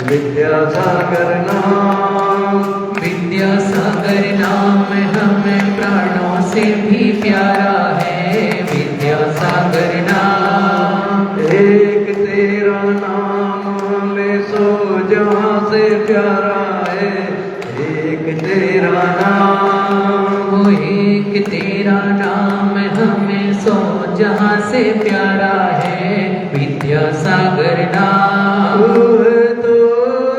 विद्यासागर नाम हमें प्राणों से भी प्यारा है। विद्यासागर नाम एक तेरा नाम हमें सो जहाँ से प्यारा है। एक तेरा नाम हमें सो जहाँ से प्यारा है। विद्यासागर नाम तो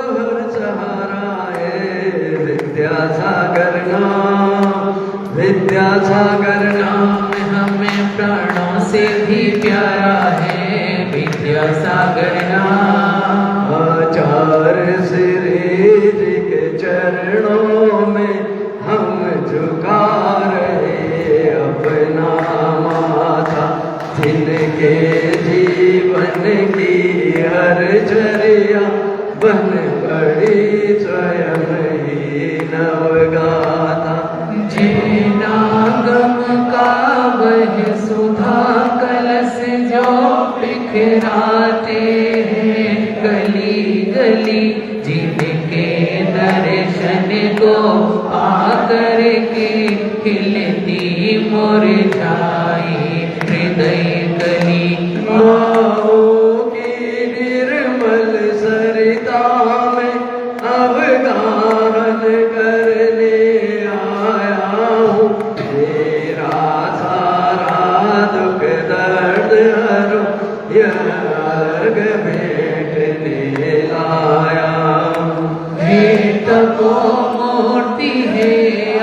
हर सहारा है। विद्यासागर नाम हमें प्राणों से भी प्यारा है। विद्यासागर नाम आचार्य श्री जी के चरणों में हम झुका रहे अपना माथा। जिनके जीवन की हर चर्या बन पड़ी स्वयं ही नवगाथा। जिनागम का वह सुधा कलश जो बिखराते हैं गली गली। जिनके दर्शन को आकर के खिलती मुरझाई हृदय कली। माओ की निर्मल सरिता में अवगाहन करने आया हूँ। तेरा सारा दुख दर्द हरो यह अर्घ भेंटने लाया हूँ। भेंट को मूर्ति है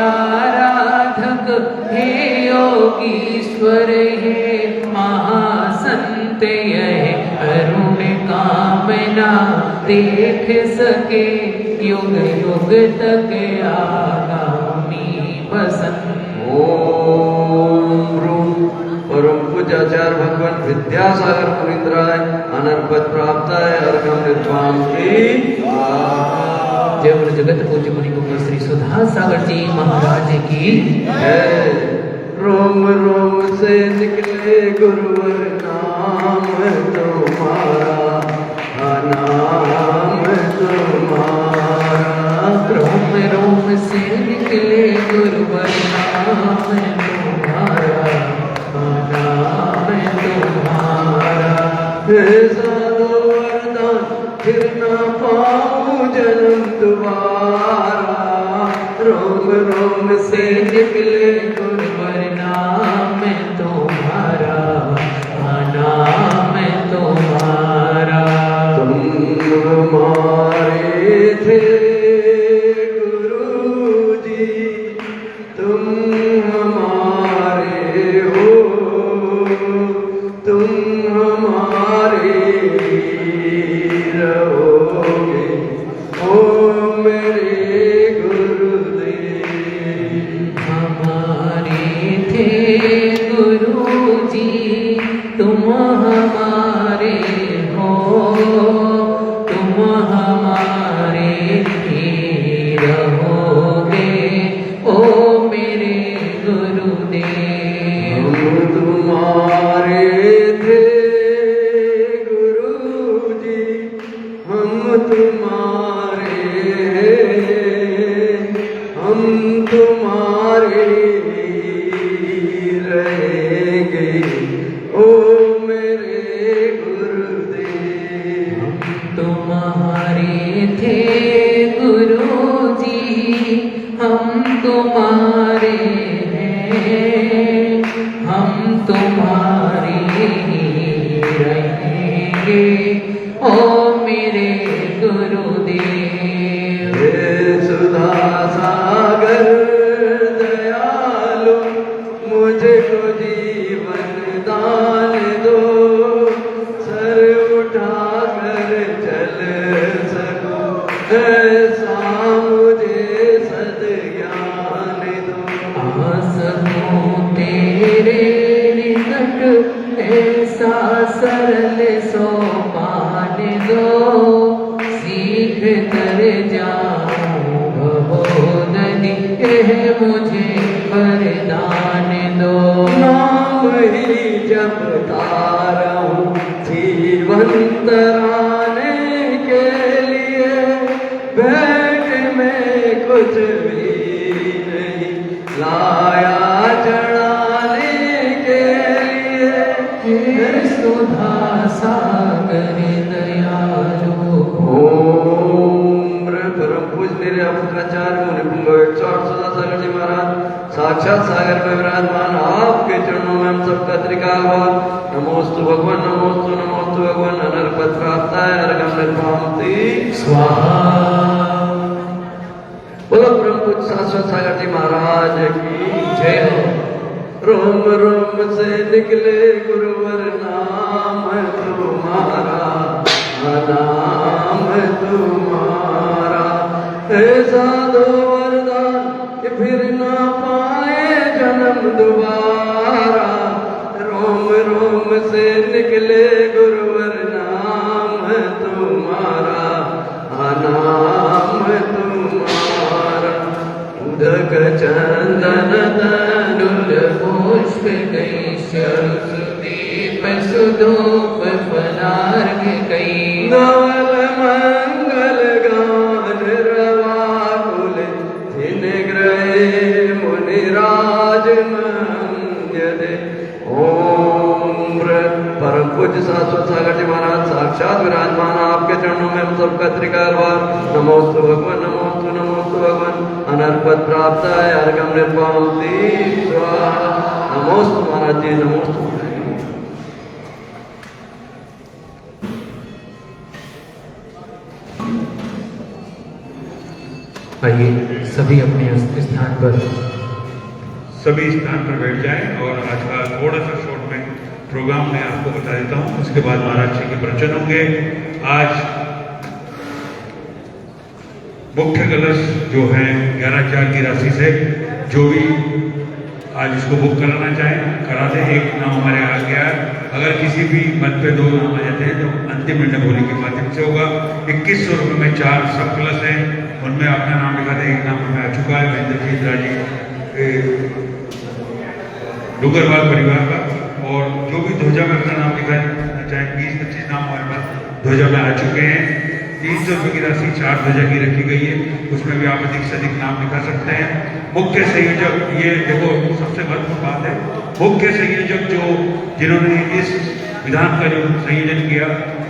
आराधक हे योगीश्वर हे महासंत यह अरुण कामना देख सके युग युग तक आगामी बसंत। ओम रूम परम पूज्याचार्य भगवान विद्यासागर मुनींद्राय अनर्पद प्राप्त है। अर्घम निर्वाम की जय बोलो जगत पूज्य मुनि कुमार श्री सुधा सागर जी महाराज की जय। रोम रोम से निकले गुरुवर नाम तुम्हारा। नाम तुम्हारा रोम रोम से निकले गुरुवर नाम तुम्हारा। नाम तुम्हारा साधो वरदान फिर न पाऊं जन्म दोबारा। रोम रोम से निकले गुरुवर नाम तुम्हारा। नाम तुम्हारा तुम हमारे थे गुरुजी। तुम हमारे हो तुम हमारे रहोगे ओ मेरे गुरुदेव। हमारे दो, सीख कर जाऊं भवोदधि, यह मुझे वरदान दो। नाम ही जपता रहूं जीवन तराने के लिए, बैठ में कुछ भी नहीं लाया चढ़ाने के लिए। हे सुधा सागर दयालु, ओम परम पूज मेरे अपनाचार्य मुनि पुंग 108 सुधा सागर जी महाराज साक्षात सागर में विराजमान, आपके चरणों में हम सबका त्रिकालवार नमोस्तु भगवान, नमोस्तु भगवान। अनर्पत प्राप्ताय अर्घ्यं निर्मामति स्वाहा। बोलो परम पूज शाश्वत सागर जी महाराज की जय हो। रोम रोम से निकले गुरुवर नाम तुम्हारा, नाम तुम्हारा। ऐसा दो वरदान कि फिर ना पाए जन्म दोबारा। रोम रोम से निकले गुरुवर नाम तुम्हारा, नाम तुम्हारा। उदक चंदन तनुल पुष्प कई, सुदीप सुधूप फलार्घ कई। नवल मंगल गान रवाकुल, जिन ग्रहे मुनिराज मंग्य दे। ओम परम पूज्य शाश्वत सागर जी महाराज साक्षात विराजमान, आपके चरणों में हम सबका त्रिकालवार नमोस्तु भगवान, नमोस्तु भगवान। अनर्पत प्राप्त है अर्घ्यं निर्मामति स्वाहा। नमोस्तु महाराज जी, नमोस्तु। आइए सभी अपने स्थान पर, सभी स्थान पर बैठ जाएं और आज का थोड़ा सा शॉर्ट में प्रोग्राम मैं आपको बता देता हूं, उसके बाद महाराज जी के प्रवचन होंगे। आज मुख्य कलश जो है 11/4 की राशि से, जो भी आज इसको बुक कराना चाहें करा दें। एक नाम हमारे आ गया है, अगर किसी भी मत पे 2 नाम आ जाते हैं तो अंतिम मिनट बोली के माध्यम से होगा। 2100 रुपये में 4 सब कलश हैं, उनमें अपना नाम लिखा दें। एक नाम हमें आ चुका है महेंद्रजीत राजी डूगरवाल परिवार का, और जो भी ध्वजा में अपना नाम लिखा चाहे 20-25 नाम हमारे पास ध्वजा में आ चुके हैं। 300 रुपये की राशि 4 ध्वजा की रखी गई है, उसमें भी आप अधिक से अधिक नाम लिखा सकते हैं। मुख्य संयोजक, ये देखो सबसे महत्वपूर्ण बात है, मुख्य संयोजक जो जिन्होंने इस विधान का जो संयोजन किया,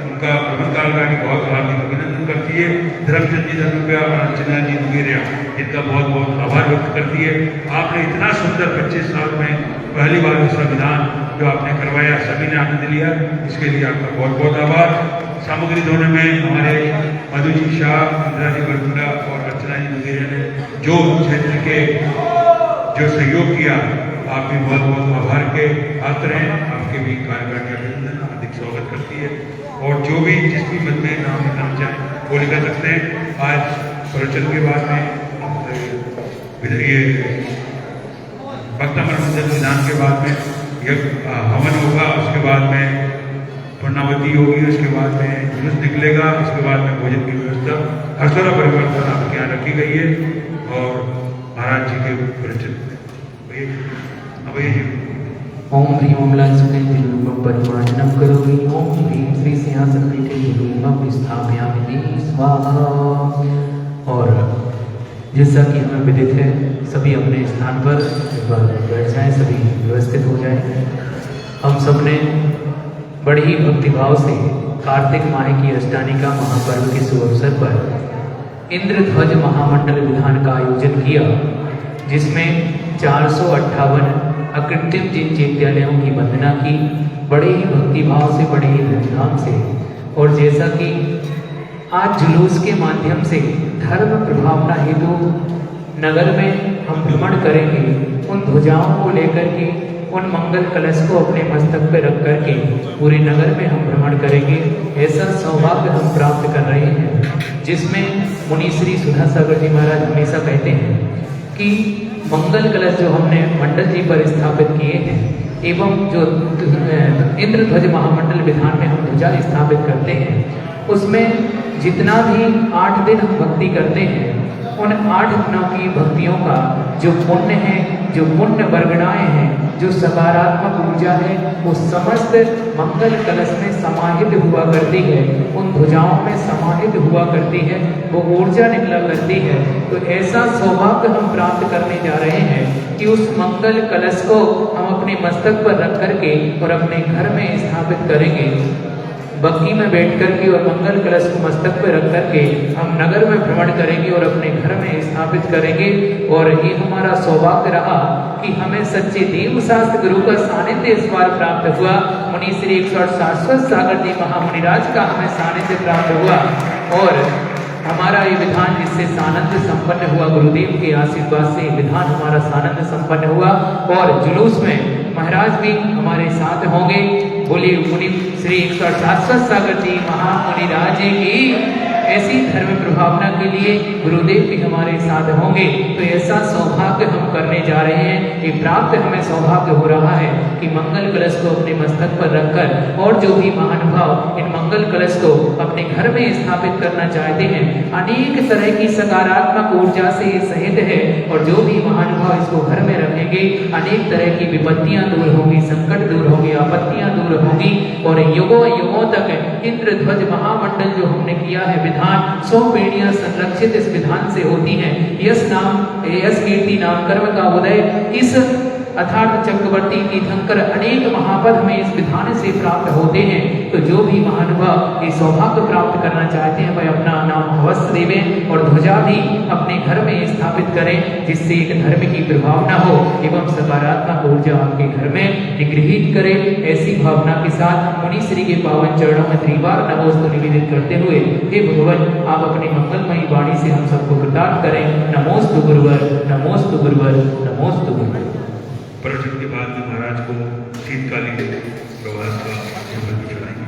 उनका प्रबंधकाल का बहुत हार्दिक अभिनंदन करती है। धर्मचंद जी धर्मप्रिया और अर्चना जी दुगेरिया, इनका बहुत बहुत आभार व्यक्त करती है। आपने इतना सुंदर 25 साल में पहली बार दूसरा विधान जो आपने करवाया, सभी ने आनंद लिया, इसके लिए आपका बहुत बहुत आभार। सामग्री धोने में हमारे मधु जी शाह, इंदिरा जी बरमुंडा और अर्चना जी दुगेरिया ने जो क्षेत्र के जो सहयोग किया, आप भी बहुत बहुत आभार के पात्र हैं। आपके भी कार्यकारिणी अभिनंदन, हार्दिक स्वागत करती है। और जो भी जिस भी मत में नाम लिखाना चाहें वो लिखा सकते हैं। आज प्रवचन के बाद में ये भक्तामर मंदिर विधान के बाद में यह हवन होगा, उसके बाद में पूर्णावती होगी, उसके बाद में जुलूस निकलेगा, उसके बाद में भोजन की व्यवस्था हरसोरा परिवार द्वारा आपके यहाँ रखी गई है। और महाराज जी के प्रवचन जी। ओम ह्रीं ओम लाल सुखे तिरुरूपं परिमार्जनं करोमि। ओम ह्रीं श्री सिंहासनपीठे तिरुरूपं स्थापयामि स्वाहा। और जैसा कि हमें विदित है, सभी अपने स्थान पर एक बार बैठ जाएं, सभी व्यवस्थित हो जाएं। हम सब ने बड़ी ही भक्तिभाव से कार्तिक माह की अष्टानिका महापर्व के शुभ अवसर पर इंद्रध्वज महामंडल विधान का आयोजन किया, जिसमें 458 अकृत्रिम जिन चैत्यालयों की वंदना की, बड़े ही भक्तिभाव से, बड़े ही धूमधाम से। और जैसा कि आज जुलूस के माध्यम से धर्म प्रभावना हेतु नगर में हम भ्रमण करेंगे, उन ध्वजाओं को लेकर के, उन मंगल कलश को अपने मस्तक पर रख करके पूरे नगर में हम भ्रमण करेंगे। ऐसा सौभाग्य हम प्राप्त कर रहे हैं, जिसमें मुनि श्री सुधा सागर जी महाराज हमेशा कहते हैं कि मंगल कलश जो हमने मंडल जी पर स्थापित किए हैं, एवं जो इंद्रध्वज महामंडल विधान में हम ध्वजा स्थापित करते हैं, उसमें जितना भी 8 दिन हम भक्ति करते हैं, उन 8 दिनों की भक्तियों का जो पुण्य है, जो पुण्य वर्गणाएं हैं, जो सकारात्मक ऊर्जा है, वो समस्त मंगल कलश में समाहित हुआ करती है, उन ध्वजाओं में समाहित हुआ करती है, वो ऊर्जा निकला करती है। तो ऐसा सौभाग्य हम प्राप्त करने जा रहे हैं कि उस मंगल कलश को हम अपने मस्तक पर रख करके और अपने घर में स्थापित करेंगे। बग्गी में बैठ करके और मंगल कलश को मस्तक पर रख करके हम नगर में भ्रमण करेंगे और अपने घर में स्थापित करेंगे। और ये हमारा सौभाग्य रहा कि हमें सच्चे देव शास्त्र गुरु का सानिध्य इस बार प्राप्त हुआ। मुनि श्री 108 शाश्वत सागर जी महामुनिराज का हमें सानिध्य प्राप्त हुआ और हमारा ये विधान जिससे सानंद संपन्न हुआ, गुरुदेव के आशीर्वाद से विधान हमारा सानंद संपन्न हुआ। और जुलूस में महाराज भी हमारे साथ होंगे। बोले मुनि श्री 108 शाश्वत सागर जी महामुनिराज की ऐसी धर्म प्रभावना के लिए गुरुदेव भी हमारे साथ होंगे। तो ऐसा सौभाग्य हम करने जा रहे हैं। ये प्राप्त हमें सौभाग्य हो रहा है कि मंगल कलश को अपने मस्तक पर रखकर और जो भी महानुभाव इन मंगल कलश को अपने घर में स्थापित करना चाहते हैं, अनेक तरह की सकारात्मक ऊर्जा से ये सहित है। और जो भी महानुभाव इसको घर में रखेंगे, अनेक तरह की विपत्तियां दूर होंगी, संकट दूर होंगे, आपत्तियां दूर होंगी। और युगों युगों तक इंद्रध्वज महामंडल जो हमने किया है विधान, 100 पीढ़ियां संरक्षित इस विधान से होती हैं। यश कीर्ति नाम कर्म का उदय इस अर्थात चक्रवर्ती तीर्थंकर अनेक महापद हमें इस विधान से प्राप्त होते हैं। तो जो भी महानुभाव ये सौभाग्य प्राप्त करना चाहते हैं, वह अपना नाम अवश्य देवें और ध्वजा भी अपने घर में स्थापित करें, जिससे एक धर्म की प्रभावना हो एवं सकारात्मक ऊर्जा आपके घर में निगृहित करे। ऐसी भावना के साथ मुनि श्री के पावन चरणों में त्रिवार नमोस्तु निवेदित करते हुए, हे भगवान, आप अपनी मंगलमयी वाणी से हम सबको कृतार्थ करें। नमोस्तु गुरुवर, नमोस्तु गुरुवर, नमोस्तु गुरुवर। प्रवचन के बाद में महाराज को शीतकालीन प्रवास का शपथ भी चढ़ाएंगे।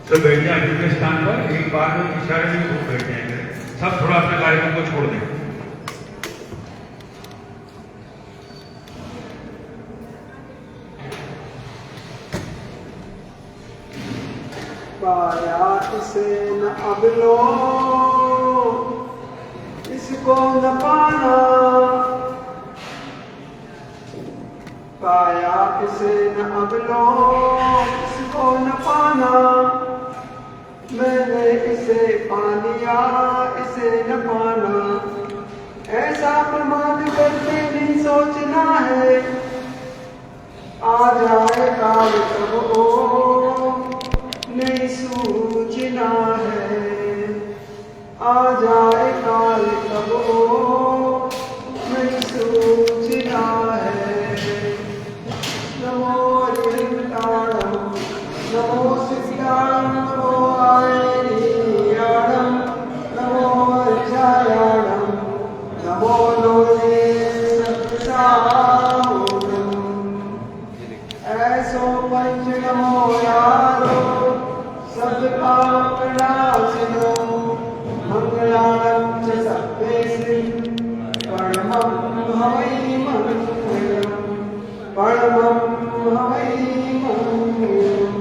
सब बैठ जाए अपने स्थान पर, एक बार में इशारे में खूब बैठ जाएंगे। सब थोड़ा अपने कार्यक्रम को छोड़ दें। पाया इसे न अब लो, इसको न पाना, पाया इसे न अब लो, इसको न पाना, मैंने इसे पा लिया, इसे न पाना। ऐसा प्रमाण करके नहीं सोचना है, आ जाए काल तब ओ नहीं सूझना है, आ जाए काल तब ओ नहीं सूझना है। नमो रिंटाणम, नमो सिद्धाणम, नमो आयनीयाणम, नमो अर्चायाणम, नमो लोले सत्साहुणम। ऐसो पंच नमो यारो सबका प्रणासिनो, मंगलानं च सर्वेषां, परमं हवै मंगलम्, परमं हवै मंगलम्।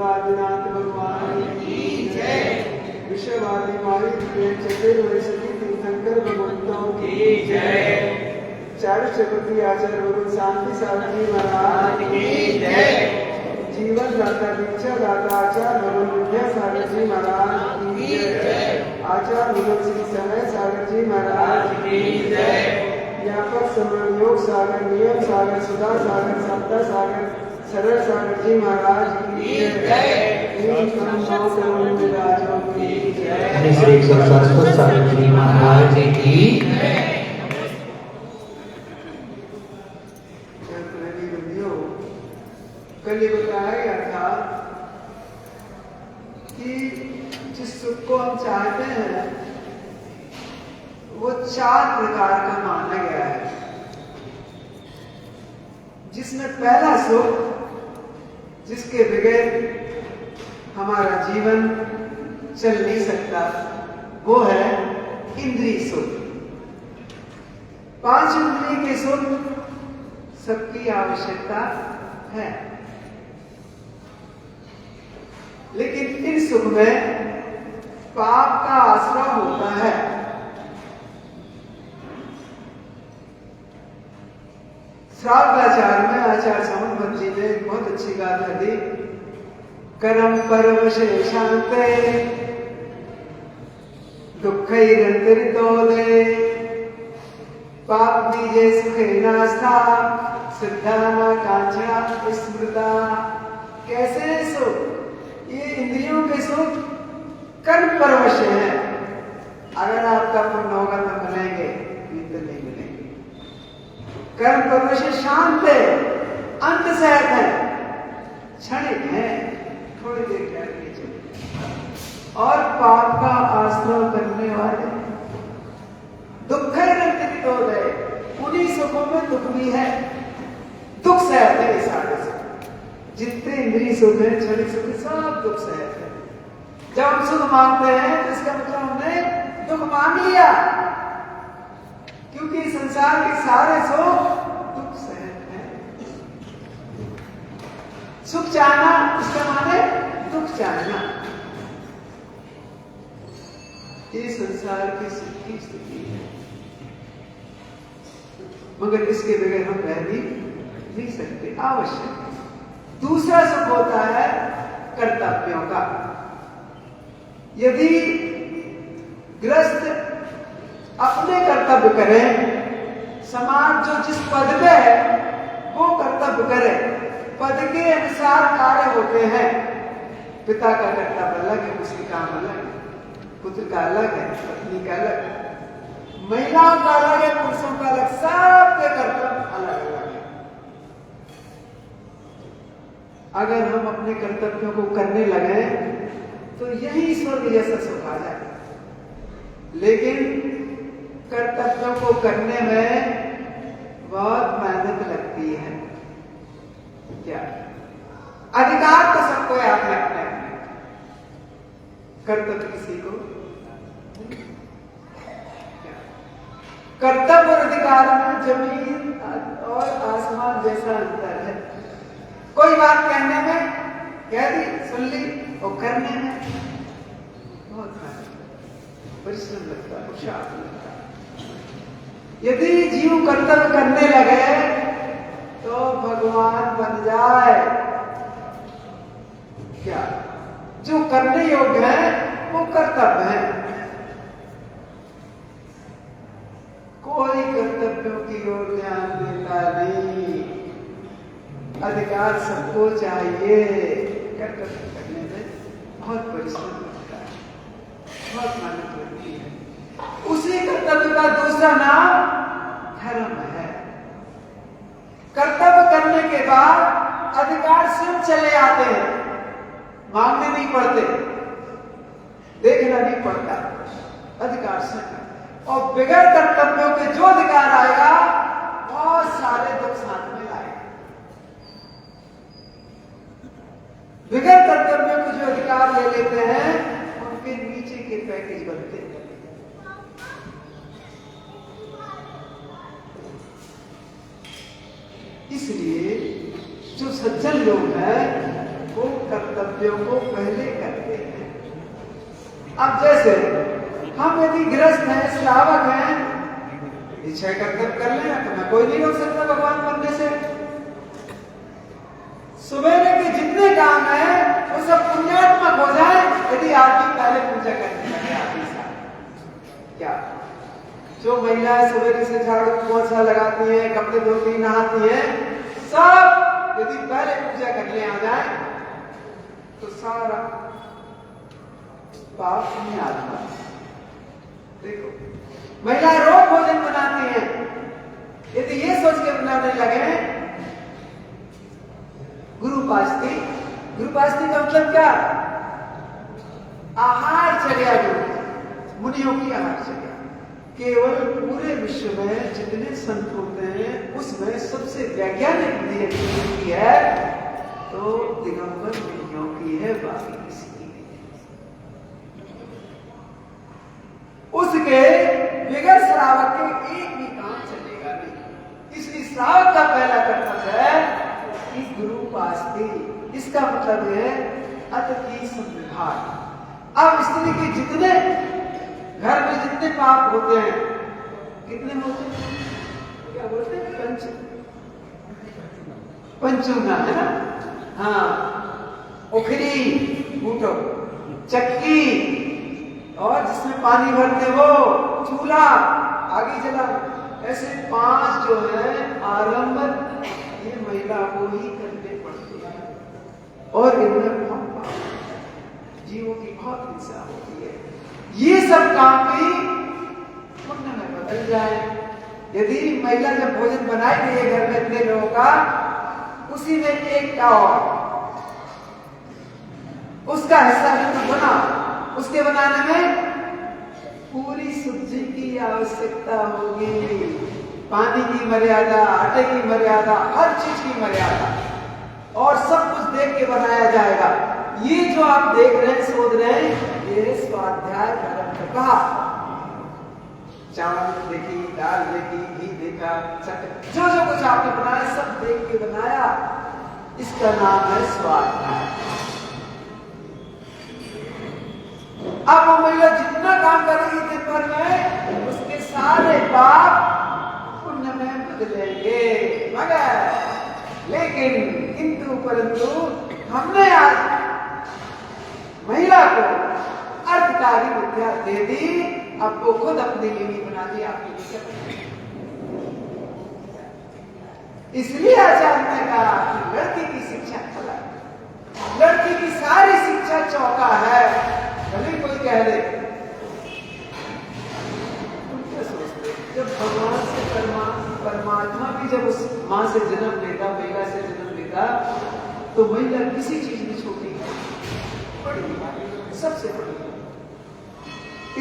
आदिनाथ भगवान की जय। विश्ववादी मालिक चतुर्वर्षी तीर्थंकर भगवंतों की जय। चार चक्रवर्ती आचार्य भगवान शांति सागर जी महाराज की जय। जीवन दाता दीक्षा दाता आचार्य भगवान विद्यासागर जी महाराज की जय। आचार्य भगवान श्री समय सागर जी महाराज की जय। व्यापक समरण योग सागर, नियम सागर, सुधा सागर, सप्ता सागर, सरल सागर जी महाराज की जय। श्री 108 सागर जी महाराज की जय। कल ये बताया गया था कि जिस सुख को हम चाहते हैं वो 4 प्रकार का माना गया है, जिसमें पहला सुख जिसके बगैर हमारा जीवन चल नहीं सकता, वो है इंद्रिय सुख। 5 इंद्रिय के सुख सबकी आवश्यकता है, लेकिन इन सुख में पाप का आश्रय होता है। श्रावकाचार्य में आचार्य सामंत जी ने एक बहुत अच्छी गाथा दी। कर्म परवशे शांते दुःखैरन्तरितोदे पाप बीजे सुखे नास्था सिद्धा न कांक्षा स्मृता। कैसे सुख? ये इंद्रियों के सुख कर्म परवश है। अगर आपका पुण्य होगा तो मिलेंगे, नहीं तो नहीं मिलेंगे। कर्म परवश शांत है, अंत सहत है, क्षणिक है, थोड़ी देर करके चले। और पाप का आश्रय करने वाले दुख हो गए, उन्हीं सुखों में दुख भी है, दुख सहते हैं। सारे सुख जितने इंद्रिय सुख है, क्षणिक सुख है, सब दुख सहते हैं। जब हम सुख मांगते हैं तो इसका मतलब हमने दुख मांग लिया, क्योंकि संसार के सारे सुख दुख सहते हैं। सुख चाहना इसका माने दुख चाहना। ये संसार की सुख की स्थिति है, मगर इसके बगैर हम रह भी नहीं सकते, आवश्यक है। दूसरा सुख होता है कर्तव्यों का। यदि गृहस्थ अपने कर्तव्य करें, समाज जो जिस पद पे है वो कर्तव्य करे, पद के अनुसार कार्य होते हैं। पिता का कर्तव्य अलग है, उसकी काम अलग है, पुत्र का अलग है, पत्नी का अलग है, महिलाओं का अलग है, पुरुषों का अलग, सबके कर्तव्य अलग अलग है। अगर हम अपने कर्तव्यों को करने लगे तो यही स्वर्ग जैसा सुख आ जाए। लेकिन कर्तव्यों को करने में बहुत मेहनत लगती है। क्या अधिकार तो सबको है अपने अपने, कर्तव्य किसी को। कर्तव्य और अधिकार में जमीन और आसमान जैसा अंतर है। कोई बात कहने में कह दी, सुन ली, और करने में बहुत परिश्रम लगता है, पुरुषार्थ लगता है। यदि जीव कर्तव्य करने लगे तो भगवान बन जाए। क्या जो करने योग्य है वो कर्तव्य है। कोई कर्तव्यों की ओर ध्यान देता नहीं, अधिकार सबको चाहिए। कर्तव्य करने में बहुत परिश्रम लगता है, बहुत मेहनत लगती है। उसी कर्तव्य का दूसरा नाम धर्म है। कर्तव्य करने के बाद अधिकार स्वयं चले आते हैं, मांगने नहीं पड़ते, देखना नहीं पड़ता, अधिकार स्वयं। और बिगड़ कर्तव्यों के जो अधिकार आएगा बहुत सारे दुख साथ में लाएगा। बिगड़ कर्तव्यों को जो अधिकार ले लेते हैं उनके नीचे के पैकेज बनते हैं। इसलिए जो सज्जन लोग हैं वो कर्तव्यों को पहले करते हैं। अब जैसे हम यदि गृहस्थ हैं, श्रावक हैं, इच्छा कर्तव्य कर लेना तो मैं कोई नहीं रोक सकता भगवान बनने से। सुबह के जितने काम है वो सब पुण्यात्मक हो जाए यदि आदमी पहले पूजा करने लगे। आदमी साहब क्या, जो महिलाएं सुबह से झाड़ू पोछा लगाती हैं, कपड़े धोती, नहाती हैं, सब यदि पहले पूजा करने आ जाए तो सारा पाप नहीं आता। देखो महिलाएं रोज भोजन बनाती हैं, यदि ये सोच के बनाने लगे गुरुपास्ती। गुरुपास्ती का मतलब क्या? आहार चर्या गुरु, मुनियों की आहार चर्या। केवल पूरे विश्व में जितने संत होते हैं उसमें सबसे वैज्ञानिक विधि है तो दिगंबर मुनियों की है, बाकी किसी की नहीं। उसके बिगड़ श्रावक के एक भी काम चलेगा श्रावक का पहला कर्तव्य है कि गुरु पास्ते, इसका मतलब है अतिथि संविधान। अब स्त्री के जितने घर में जितने पाप होते हैं, कितने होते हैं, क्या बोलते हैं, पंचुना है ना, हाँ, उखरी, बूटो, चक्की, और जिसमें पानी भरते वो चूल्हा, आगे जला, ऐसे 5 जो है आरंभ ये महिला को ही करने पड़ते हैं और इनमें बहुत जीवों की बहुत हिंसा होती है। ये सब काम भी पुण्य में बदल जाए। यदि महिला जब भोजन बनाई गई है घर में इतने लोगों का, उसी में एक का और उसका हिस्सा भी बना, उसके बनाने में पूरी सब्जी की आवश्यकता होगी, पानी की मर्यादा, आटे की मर्यादा, हर चीज की मर्यादा, और सब कुछ देख के बनाया जाएगा। ये जो आप देख रहे हैं, सोच रहे हैं, ये स्वाध्याय परम कहा, चावल देखी, दाल देखी, घी देखा, जो जो कुछ आपने बनाया सब देख के बनाया, इसका नाम है स्वाध्याय। अब वो महिला जितना काम करेगी दिन भर में, उसके सारे पाप पुण्य में बदलेंगे। मगर लेकिन किंतु परंतु हमने आज महिला को अर्थकारी विद्या दे दी, अब वो खुद अपने लिए नहीं बना दी, आपके लिए। इसलिए आचार्य ने कहा कि लड़की की शिक्षा अलग, लड़की की सारी शिक्षा चौका है। भले कोई कह दे, तुम क्या सोचते, जब भगवान से परमात्मा भी जब उस मां से जन्म लेता, महिला से जन्म लेता, तो महिला किसी चीज में छोटी है, बड़ी, सबसे बड़ी।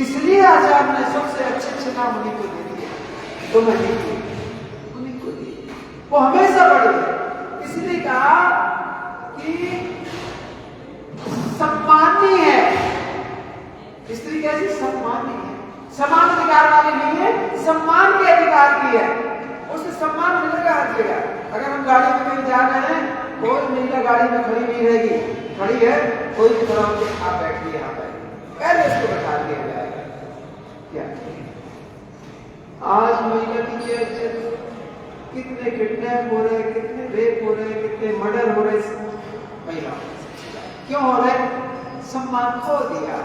इसलिए आचार्य ने सबसे अच्छे नाम उन्हीं को दे दिए, तो मैं उन्हीं को दिए, वो हमेशा बड़ी है। इसलिए कहा कि सम्मानी है स्त्री, कैसी सम्मानी है, समान अधिकार वाली नहीं है, सम्मान के अधिकार की है, उसे सम्मान मिलेगा हर जगह। अगर हम गाड़ी में कहीं जा रहे हैं, कोई महिला गाड़ी में खड़ी नहीं रहेगी, खड़ी है, कोई भी खड़ा होकर आप बैठिए, यहाँ पर पहले इसको बैठा दिया जाएगा। क्या आज महिला की क्या इज्जत, कितने किडनैप हो रहे, कितने रेप हो रहे, कितने मर्डर हो रहे महिला, क्यों हो रहे, सम्मान खो दिया।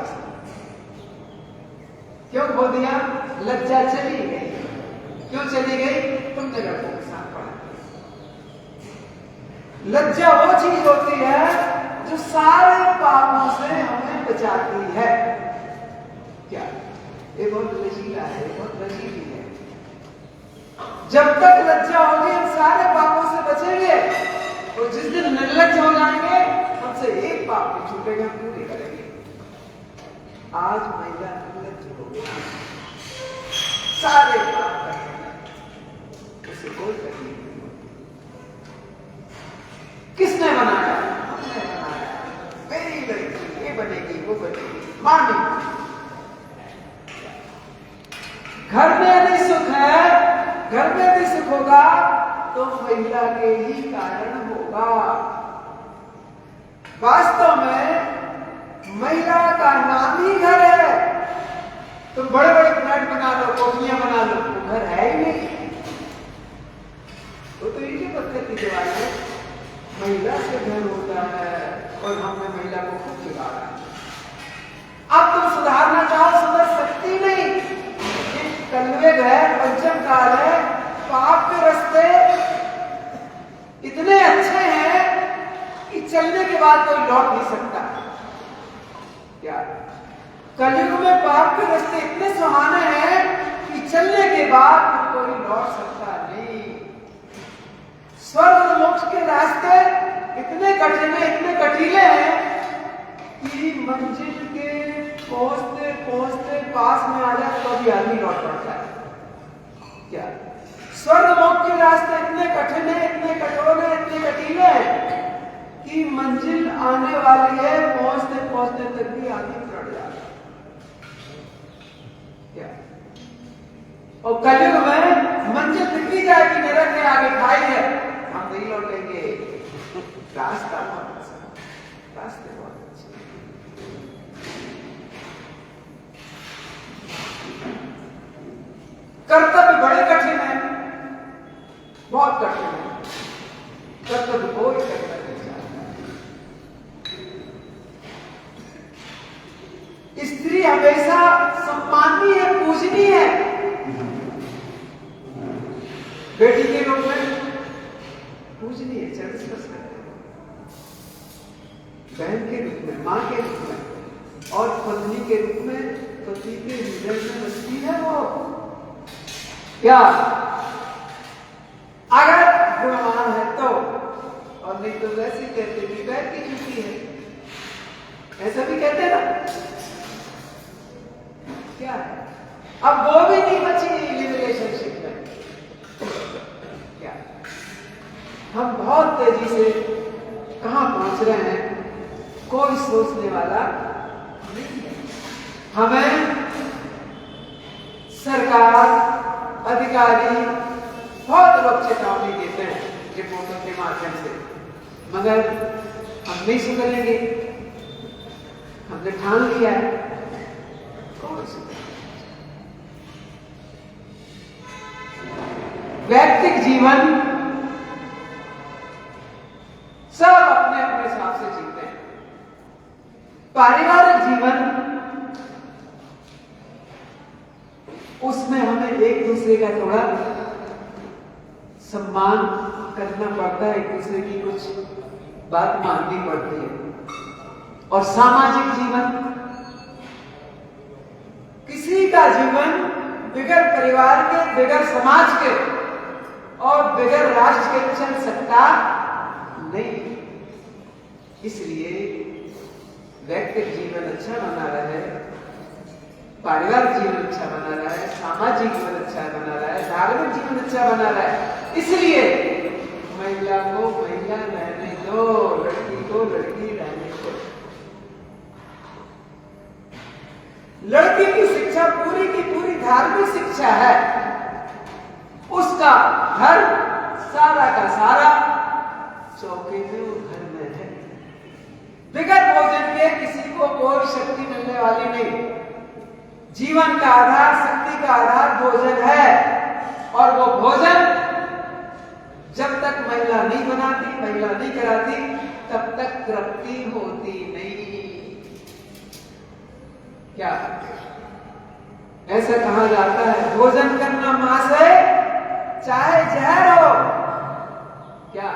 क्यों खो दिया, लज्जा चली गई। क्यों चली गई, तुमने लड़कों के साथ पढ़ा। लज्जा वो चीज होती है जो सारे पापों से हमें बचाती है। क्या ये बहुत लचीला है, बहुत लचीली है। जब तक लज्जा होगी हम सारे पापों से बचेंगे, और जिस दिन निर्लज्ज हो जाएंगे हमसे एक पाप भी छूटेगा, पूरी करेंगे। आज महिला निर्लज्ज हो गई, सारे पाप करेंगे, उसे कोई तकलीफ नहीं होती। किसने बनाया, हमने बनाया, मेरी लड़की ये बनेगी, वो बनेगी, मानी। घर में यदि सुख है, घर में यदि सुख होगा तो महिला के ही कारण होगा। वास्तव में महिला का नाम ही घर है। तुम बड़े बड़े फ्लैट बना लो, कोठियां बना लो, वो घर है ही नहीं, वो तो ईंटे पत्थर की दीवार है। महिला से घर होता है, और हमने महिला को खूब बिगाड़ा है। अब तुम सुधारना चाहो, सुधर सकती नहीं। कलयुग है, पंचम काल है, पाप के रास्ते इतने अच्छे हैं कि चलने के बाद कोई लौट नहीं सकता। क्या कलयुग में पाप के रास्ते इतने सुहाने हैं कि चलने के बाद कोई लौट सकता नहीं। स्वर्ग और मोक्ष के रास्ते इतने कठिन, इतने कटीले हैं कि मंजिल के पहुंचते पहुंचते पास में आ जाए तो भी आदमी लौट पड़ता है। क्या स्वर्ग मोक्ष के रास्ते इतने कठिन है, इतने कठोर है, इतने कटीले हैं कि मंजिल आने वाली है, पहुंचते पहुंचते तक भी आदमी लौट जाता है। क्या और कलयुग में मंजिल दिखी जाएगी, कसर ने आगे खाई है, हम नहीं लौटेंगे। रास्ता बहुत अच्छा, रास्ते बहुत अच्छे। कर्तव्य बड़े कठिन है, बहुत कठिन है। कर्तव्य कोई करना नहीं चाहता। स्त्री हमेशा सम्माननीय है, पूजनीय है। बेटी के रूप में पूजनीय है, चरण स्पर्श करते हैं। बहन के रूप में, मां के रूप में, और पत्नी के रूप में पति के हृदय में बसती है वो। क्या अगर गुणवान है तो, और नहीं तो वैसे कहते कि पैर की जूती है, ऐसा भी कहते ना। क्या है, अब वो भी नहीं बची रिलेशनशिप में। क्या हम बहुत तेजी से कहां पहुंच रहे हैं, कोई सोचने वाला नहीं है। हमें सरकार, अधिकारी बहुत लोग चेतावनी देते हैं रिपोर्टों के माध्यम से, मगर हम नहीं सुधरेंगे। हमने ठान लिया है, कौन सुधरेगा? वैयक्तिक जीवन सब अपने अपने हिसाब से जीते हैं। पारिवारिक जीवन, उसमें हमें एक दूसरे का थोड़ा सम्मान करना पड़ता है, एक दूसरे की कुछ बात माननी पड़ती है। और सामाजिक जीवन, किसी का जीवन बिगड़ परिवार के, बिगड़ समाज के और बिगड़ राष्ट्र के चल सकता नहीं। इसलिए व्यक्तिगत जीवन अच्छा बना रहे, पारिवारिक जीवन अच्छा बना रहा है, सामाजिक जीवन अच्छा बना रहा है, धार्मिक जीवन अच्छा बना रहा है। इसलिए महिला को महिला रहने दो, लड़की को लड़की रहने दो। लड़की की शिक्षा पूरी की पूरी धार्मिक शिक्षा है। उसका घर सारा का सारा चौके में और घर में है। बिगड़ भोजन के किसी को कोई शक्ति मिलने वाली नहीं। जीवन का आधार, शक्ति का आधार भोजन है, और वो भोजन जब तक महिला नहीं बनाती, महिला नहीं कराती, तब तक तृप्ति होती नहीं। क्या ऐसा कहा जाता है, भोजन करना मां से चाहे जहर हो। क्या,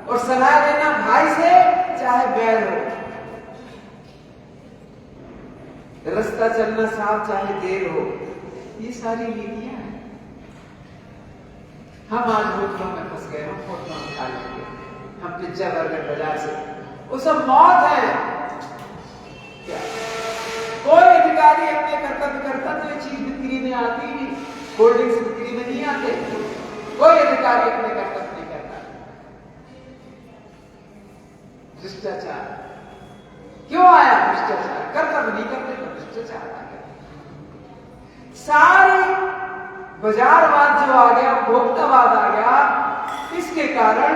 और सलाह लेना भाई से चाहे बैर हो। रास्ता चलना साफ चाहे देर हो। ये सारी नीतियां हैं। हम आज होटलों में फंस गए, हम होटलों में खा लेंगे, हम पिज्जा बर्गर बाजार से, वो सब मौत है। क्या कोई अधिकारी अपने कर्तव्य करता तो ये चीज बिक्री में आती ही नहीं, कोल्ड ड्रिंक्स बिक्री में नहीं आते। कोई अधिकारी अपने कर्तव्य नहीं करता। भ्रष्टाचार क्यों आया? भ्रष्टाचार कर्तव्य नहीं करते तो भ्रष्टाचार आ गया। सारी बाजारवाद जो आ गया, उपभोक्तावाद आ गया, इसके कारण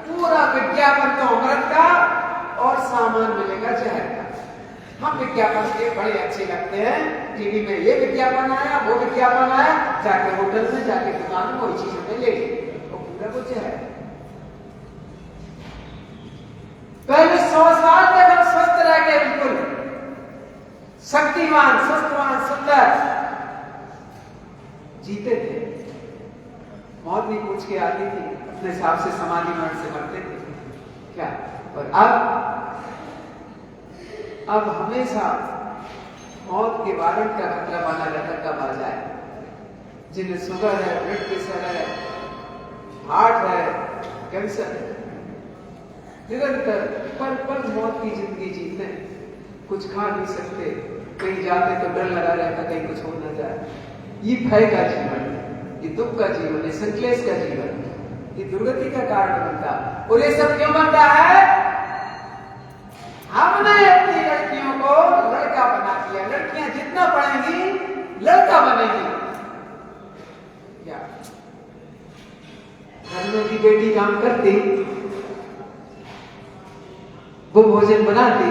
पूरा विज्ञापन तो अमृत का और सामान मिलेगा जहर का। हम विज्ञापन के बड़े अच्छे लगते हैं, टीवी में ये विज्ञापन आया, वो विज्ञापन आया, जाके होटल में, जाके दुकान में कोई चीज हमें ले, वो पूरा कुछ है। पहले 100 साल तक हम स्वस्थ रह गए, बिल्कुल शक्तिमान, स्वस्थवान, सुंदर जीते थे। मौत भी पूछ के आती थी, अपने हिसाब से समाधि मरण से मरते थे। क्या, और अब हमेशा मौत के वारंट का खतरा बना रहता, कब आ जाए। जिन्हें शुगर है, ब्लड प्रेशर है, हार्ट है, कैंसर है, निरंतर पल मौत की जिंदगी जीते हैं। कुछ खा नहीं सकते, कहीं जाते तो डर लगा रहता कहीं कुछ हो ना जाए। ये भय का जीवन, ये दुख का जीवन, ये संक्लेश का जीवन, ये दुर्गति का कारण बनता। और ये सब क्यों बनता है? हमने अपनी लड़कियों को लड़का बना दिया। लड़कियां जितना पढ़ेंगी लड़का बनेगी। क्या की बेटी काम करती, वो भोजन बनाती,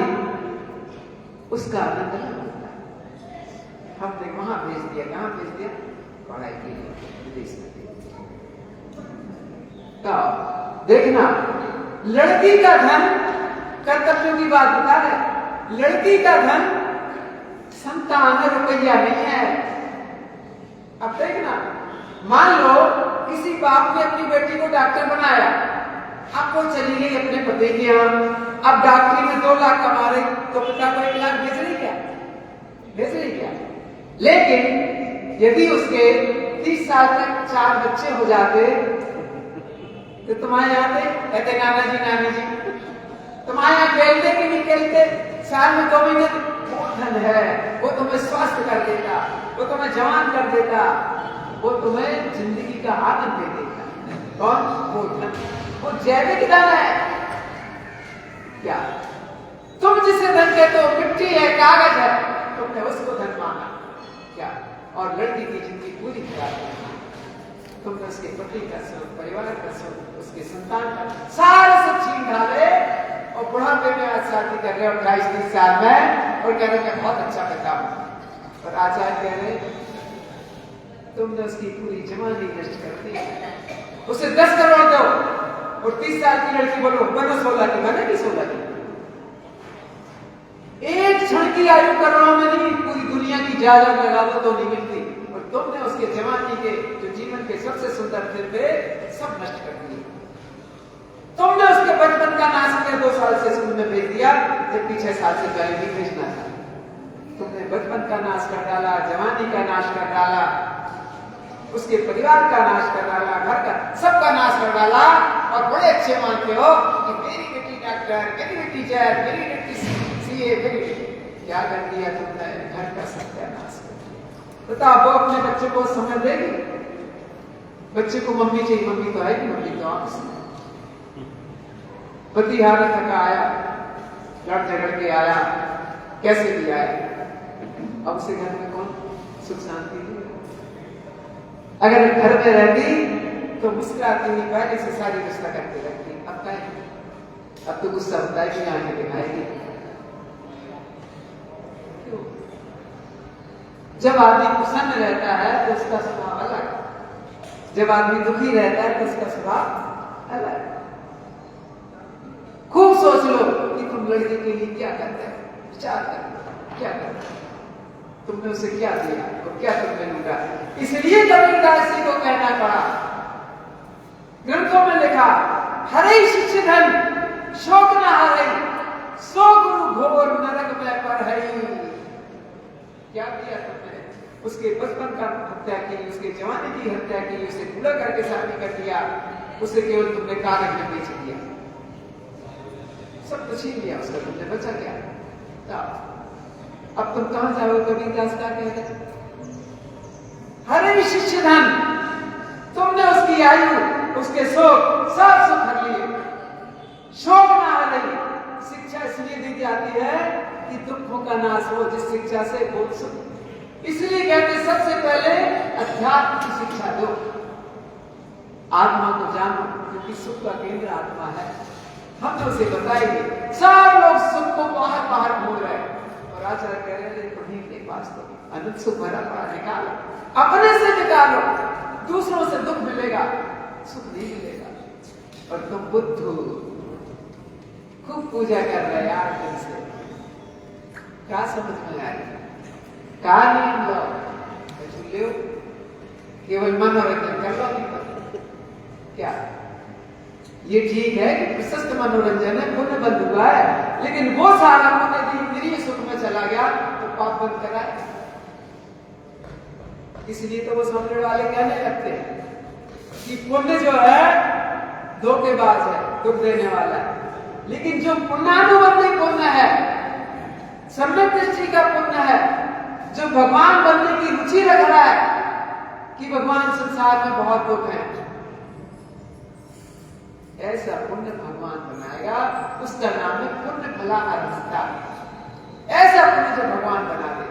उसका आनंद अलग होता है। हमने वहां भेज दिया, कहां भेज दिया? पढ़ाई के लिए विदेश में। देखना, लड़की का धन, कर्तव्यों की बात बता रहे, लड़की का धन संतान रुपया नहीं है। अब देखना, मान लो किसी बाप ने अपनी बेटी को डॉक्टर बनाया, अब वो चली गई अपने पति के यहाँ, अब डॉक्टरी में 2 लाख कमा रही, तो पिता को 1 लाख भेज रही क्या? भेज रही क्या? लेकिन यदि उसके 30 साल तक 4 बच्चे हो जाते तो तुम्हारे यहाँ आते, कहते नाना जी नानी जी, तुम्हारे यहाँ खेलते कि नहीं खेलते? साल में 2 महीने वो धन है, वो तुम्हें स्वस्थ कर देता, वो तुम्हें जवान कर देता, वो तुम्हें जिंदगी का आनंद दे देता। कौन? वो धन, वो जैविक धन है। क्या तुम जिसे धन कहते हो मिट्टी है, कागज है, तुमने उसको धन माना क्या? और लड़की की जिंदगी पूरी खराब है। तुमने उसके पति का सुख, परिवार का सुख, उसके संतान का सारा सब छीन डाले और बुढ़ापे में आज शादी कर रहे और 22-23 साल में और कह रहे मैं बहुत अच्छा पिता हूं। और आचार्य कह रहे तुमने उसकी पूरी जवानी नष्ट कर दी। उसे 10 करोड़ दो और 30 साल की लड़की बोलो बनो 16 की, बने नहीं 16 की। एक क्षण की आयु करोड़ों में नहीं, पूरी दुनिया की जायदाद लगा दो तो नहीं मिलती। और तुमने उसके जवानी के जो जीवन के सबसे सुंदर दिन थे सब नष्ट कर दिए। तुमने उसके बचपन का नाश किया, 2 साल से स्कूल में भेज दिया जबकि 6 साल से पहले भी भेजना था। तुमने बचपन का नाश कर डाला, जवानी का नाश कर डाला, उसके परिवार का नाश कर डाला, घर का सबका नाश कर डाला और बड़े अच्छे मानते हो कि मेरी बेटी डॉक्टर, मेरी बेटी टीचर, मेरी बेटी सीए, क्या कर दिया तुमने? घर का सत्यानाश कर दिया। बताओ वो अपने बच्चे को समय देगी? बच्चे को मम्मी चाहिए, मम्मी तो आएगी, मम्मी तो ऑफिस में, पति हारे थका आया, लड़ झगड़ के आया, कैसे भी आया, अब उसे घर में कौन सुख शांति देगा? अगर घर में रहती तो मुस्कुराती हुई पहले से सारी रिश्ता करके रखती। अब क्या है? अब तो गुस्सा होता है कि आंखें दिखाएगी। क्यों? जब आदमी प्रसन्न रहता है तो उसका स्वभाव अलग, जब आदमी दुखी रहता है तो उसका स्वभाव अलग। खूब सोच लो कि तुम लड़के के लिए क्या करते हो, विचार करो क्या करते हो, तुमने उसे क्या दिया और क्या तुमने लूटा। इसलिए कबीरदास जी को कहना पड़ा, ग्रंथों में लिखा, हरे शिक्षधन शोक न हरे, सो गुरु घोर नरक में पर है। क्या किया तुमने? उसके बचपन का हत्या की, उसके जवानी की हत्या की, उसे बूढ़ा करके शादी कर दिया, उसे केवल तुमने कागज में बेच दिया, सब कुछ छीन लिया उसका, तुमने बचा क्या? अब तुम कहां जाओ? कबीरदास का कहते हरे शिष्यधन, तुमने उसकी आयु, उसके शोक सब सुख हर लिए। शोक ना हरे, शिक्षा इसलिए दी जाती है कि दुखों का नाश हो, जिस शिक्षा से बोध सुख। इसलिए कहते सबसे पहले अध्यात्म की शिक्षा दो, आत्मा को जानो, क्योंकि सुख का केंद्र आत्मा है। हम तो उसे बताएंगे। सब लोग सुख को बाहर बाहर घूम रहे हैं और आचार्य कह रहे हैं नहीं के पास तो अनंत सुख भरा पड़ा, निकालो, अपने से निकालो, दूसरों से दुख मिलेगा, सुख नहीं मिलेगा। और तुम बुद्धू खूब पूजा कर रहे यार, दिन से क्या समझ में आई? क्या नहीं लो, केवल मनोरंजन कर लो, नहीं कर क्या? ये ठीक है कि प्रशस्त मनोरंजन है, पुण्य बंद हुआ है, लेकिन वो सारा पुण्य इंद्रिय सुख में चला गया तो पाप बंद कराए। इसलिए तो वो समझने वाले कहने लगते हैं कि पुण्य जो है धोखेबाज है, दुख देने वाला है, लेकिन जो पुण्यानुबंधी पुण्य है, सम्यक दृष्टि का पुण्य है, जो भगवान बनने की रुचि रख रहा है कि भगवान संसार में बहुत दुख है, ऐसा पुण्य भगवान बनाएगा, उसका नाम है पुण्य फला अर्थता। ऐसा पुण्य जो भगवान बना दे,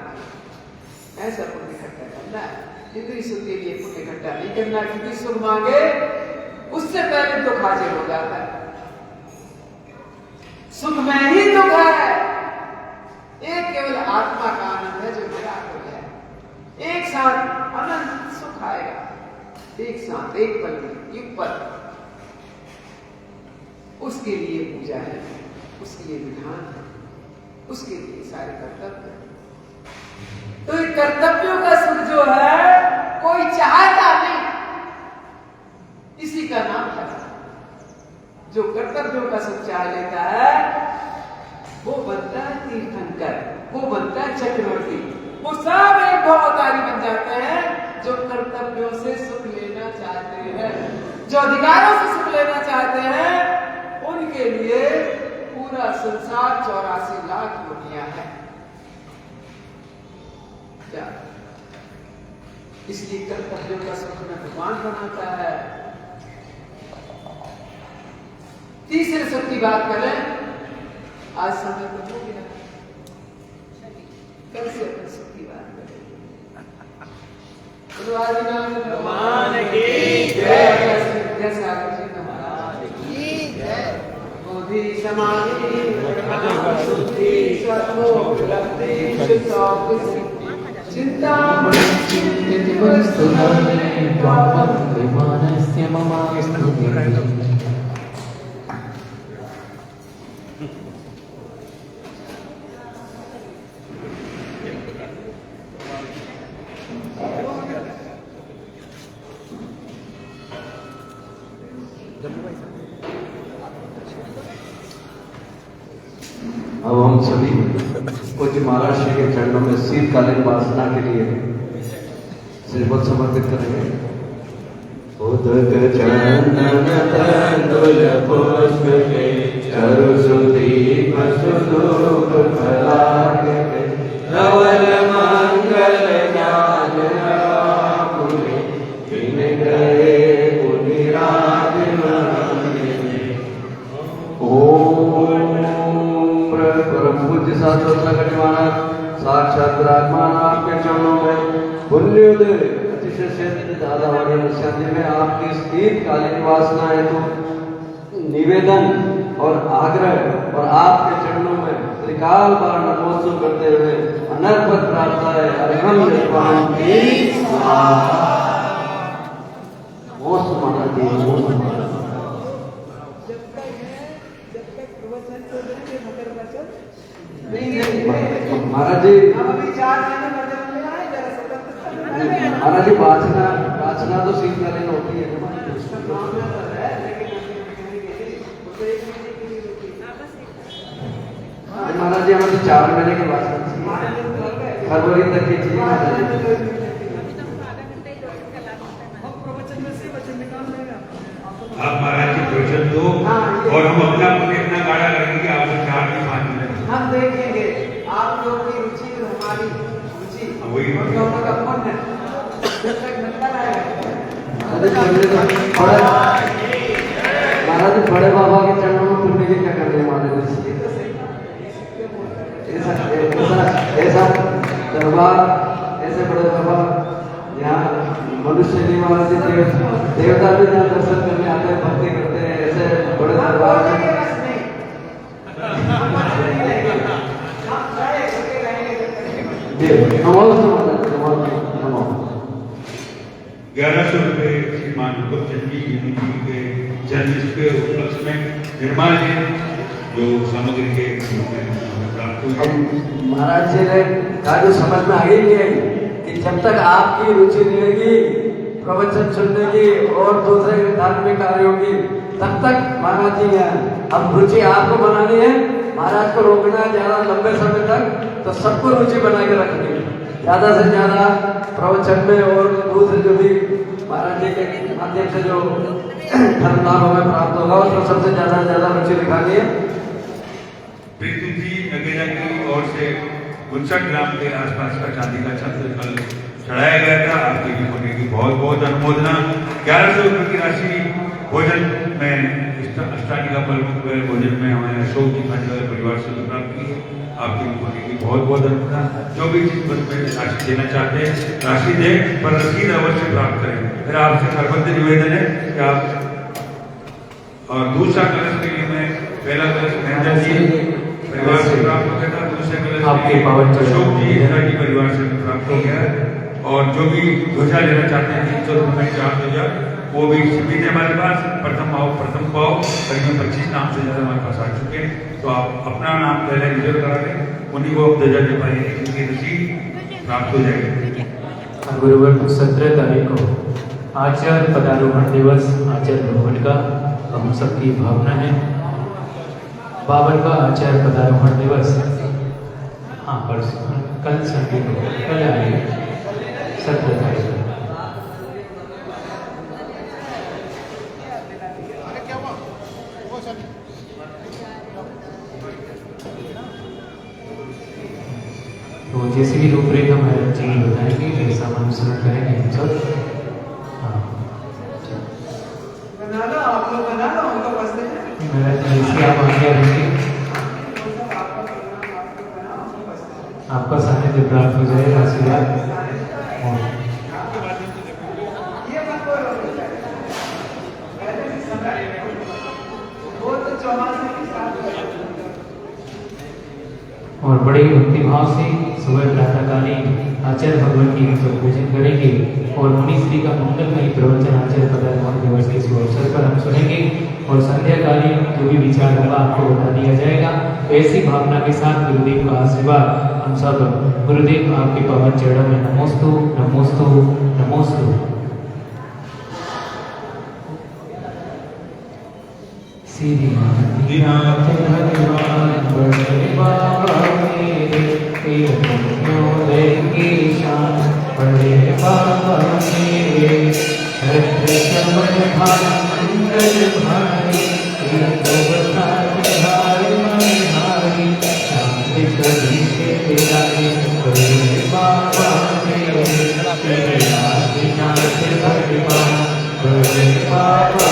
ऐसा पुण्य इकट्ठा करना है। इंद्रिय सुख के लिए पुण्य इकट्ठा नहीं करना, क्योंकि सुख मांगे उससे पहले दुख हाजिर हो जाता है। सुख में ही दुख है। एक केवल आत्मा का आनंद है जो विराट हो गया। एक साथ अनंत सुख आएगा, एक साथ, एक पल में, एक पल। उसके लिए पूजा है, उसके लिए विधान है, उसके लिए सारे कर्तव्य है। तो ये कर्तव्यों का सुख जो है कोई चाहता नहीं, इसी का नाम है। जो कर्तव्यों का सुख चाह लेता है वो बनता है तीर्थंकर, वो बनता है चक्रवर्ती। वो सब एक भवतारी बन जाते हैं जो कर्तव्यों से सुख लेना चाहते हैं, जो अधिकारों से सुख लेना चाहते हैं। उनके लिए पूरा संसार 84 लाख दुनिया है। क्या इसलिए कर्तव्यों का सुख में भगवान बनाता है। तीसरे सुख की बात करें, आज समय तो हो गया, कल से अपने सुख की बात करें। भगवान की जय, सागर जी महाराज की जय। बोधि समाधि शुद्धि सत्वोपलब्धि चिंता वस्तु विमानस्य ममास्तु। अब हम सभी पूज्य महाराज श्री के चरणों में शीतकालीन वासना के लिए श्रीपद समर्पित करेंगे। उदक चंदन तंदुल पुष्प के चारु सुदीप सुदूप फलाक के धवल मंगल ज्ञान आपुरे जिन गए पुनि राज परम पूज्य साधु महाराज साक्षात विराजमान आपके चरणों में पुण्योदय अतिशय क्षेत्र दादा वाली शांति में आपकी शीतकालीन वासना है तो निवेदन और आग्रह और आपके चरणों में त्रिकाल बार नमोत्सव करते हुए अनर्पण प्रार्थना है। अर्घम निर्वाण की नमोस्तु महाराज जी, नमोस्तु महाराज। महाराज जी, महाराज जी वाचना तो शीतकालीन होती है। महाराज जी हमें तो 4 महीने की वाचना चाहिए, फरवरी तक की चाहिए। आप महाराज जी प्रवचन दो और हम अपना इतना गाढ़ा करेंगे आपको 4 से 5 मिनट हम देखेंगे आप लोगों की रुचि और हमारी रुचि वही दोनों का पुण्य महाराज बड़े बाबा के चरणों में पुण्य की क्या कर रहे हैं महाराज? ऐसा दरबार, ऐसे बड़े बाबा यहाँ मनुष्य नहीं महाराज जी, देवता भी यहाँ दर्शन करने आते हैं, भक्ति करते हैं। ऐसे बड़े दरबार में 1100 रुपये श्रीमान हुकमचंद जी के जन्म के उपलक्ष्य में निर्माण है जो सामग्री के प्राप्त हुई। महाराज जी ने कहा जो समझ में आ गई है कि जब तक आपकी रुचि रहेगी प्रवचन सुनने की और दूसरे धार्मिक कार्यों की, तब तक महाराज जी हैं। अब रुचि आपको बनानी है, महाराज को रोकना है ज्यादा लंबे समय तक, तो सबको रुचि बना के रखनी है। ज्यादा से ज्यादा प्रवचन में और दूसरे जो भी महाराज जी के माध्यम से जो धर्म लाभ हमें प्राप्त होगा उसमें सबसे ज्यादा रुचि दिखानी है। प्रीतम जी नगेरा की ओर से 59 ग्राम के आसपास का चांदी का छत्र कल चढ़ाया गया था। आपके भी होने की बहुत बहुत अनुमोदना। 1100 रुपये की राशि भोजन में अष्टानिका भोजन में हमारे अशोक जी खानेवाले परिवार से प्राप्त की है। आपके भी होने की बहुत बहुत अनुमोदना। जो भी जिस पद में राशि देना चाहते हैं राशि दें, पर रसीद अवश्य प्राप्त करें। मेरा आपसे सर्वत्र निवेदन है कि आप और दूसरा कलश के लिए मैं पहला कलश महेंद्र जी परिवार से प्राप्त हो गया था, दूसरे कलश आपके पावन चरण अशोक जी जी परिवार से प्राप्त हो गया है। और जो भी ध्वजा लेना चाहते हैं 300 रुपये में 4 ध्वजा, वो भी शिविर है हमारे पास। प्रथम पाव करीबन 25 नाम से ज़्यादा हमारे पास आ चुके हैं, तो आप अपना नाम पहले रिजर्व करा लें, उन्हीं को आप ध्वजा दे पाएंगे, उनकी रसीद प्राप्त हो जाएगी। गुरुवार 17 तारीख को आचार्य पदारोहण दिवस आचार्य भवन का हम सबकी भावना है। 52वां आचार्य पदारोहण दिवस हाँ परसों कल संडे को कल आएगा 17 तारीख को। तो जैसे भी रूपरेखा मैडम जी बताएंगे वैसा हम अनुसरण करेंगे हम सब। हाँ बना लो, आप लोग बना लो, हमको बस दे दो। मैडम जैसे आप आगे रहेंगे आपका सानिध्य प्राप्त हो जाएगा। आशीर्वाद और बड़े भक्ति भाव से सुबह प्रातःकालीन आचार्य भगवान की हम पूजन करेंगे और मुनिश्री का मंगलमयी प्रवचन आचार्य पदारोहण दिवस के शुभ अवसर पर हम सुनेंगे और संध्याकालीन जो भी विचार होगा आपको बता दिया जाएगा। ऐसी भावना के साथ गुरुदेव का आशीर्वाद हम सब गुरुदेव आपके पावन चरणों में नमोस्तु नमोस्तु नमोस्तु। श्रीनाथ भगवान बड़े बाबा मेरे पुण्योदय की शान बड़े बाबा मेरे छत्र चमन मंगल भारी हारी चांद कभी से तेराए बड़े बाबा मेरे आदिनाथ भगवान बड़े बाबा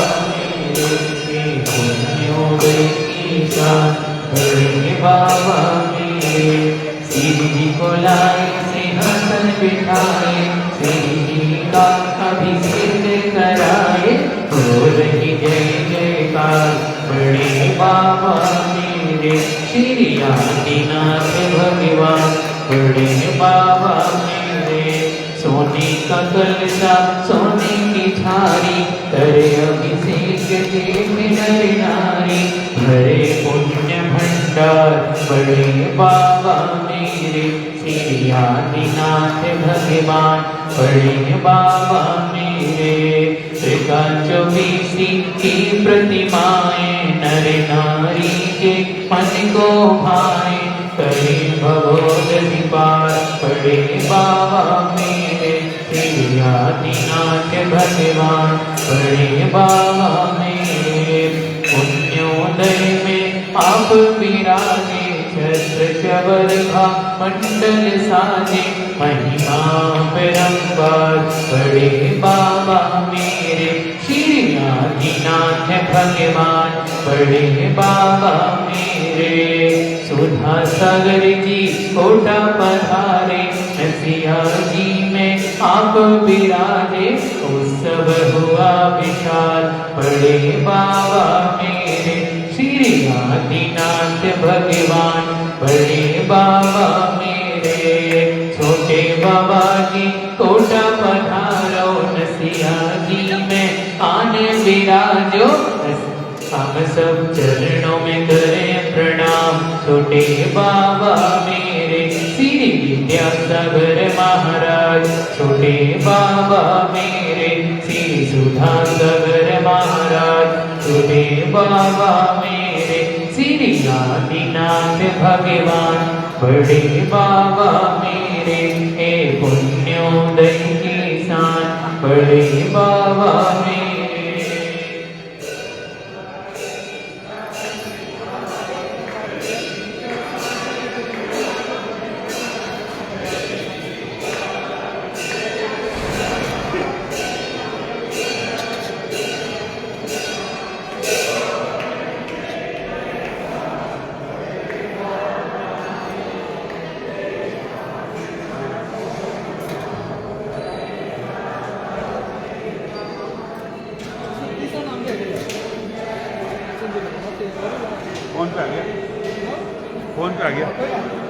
पुण्योदय की शान बड़े बाबा मेरे श्री जी को लाए सिंहासन बिठाए श्री जी का अभिषेक कराए हो रही जय जयकार बड़े बाबा मेरे श्री आदिनाथ भगवान बड़े बाबा मेरे सोने का कलशा सोने की थारी करे अभिषेक देव नर नारी भरे पुण्य भंडार बड़े बाबा मेरे श्री आदिनाथ भगवान बड़े बाबा मेरे त्रिकाचौबीसी की प्रतिमाएं नर नारी के मन को भाए करे भगवत पार बड़े बाबा मेरे श्री आदिनाथ भगवान बड़े बाबा मेरे पुण्योदय में आप विराजे छत्र चबरघा मंडल साजे महिमा परम्पार बड़े बाबा मेरे श्री आदिनाथ भगवान बड़े बाबा मेरे सुधा सागर जी कोटा पधारे नसिया जी में आप विराजे उत्सव हुआ विशाल बड़े बाबा मेरे श्री आदिनाथ भगवान बड़े बाबा मेरे छोटे बाबा जी कोटा पधारो नसिया जी में आने विराजो हम सब चरणों में करें प्रणाम छोटे बाबा मेरे श्री विद्यासागर महाराज छोटे बाबा मेरे श्री सुधासागर महाराज छोटे बाबा मेरे श्री आदिनाथ भगवान बड़े बाबा मेरे हे पुण्योदय की शान बड़े बाबा मेरे। आ गया।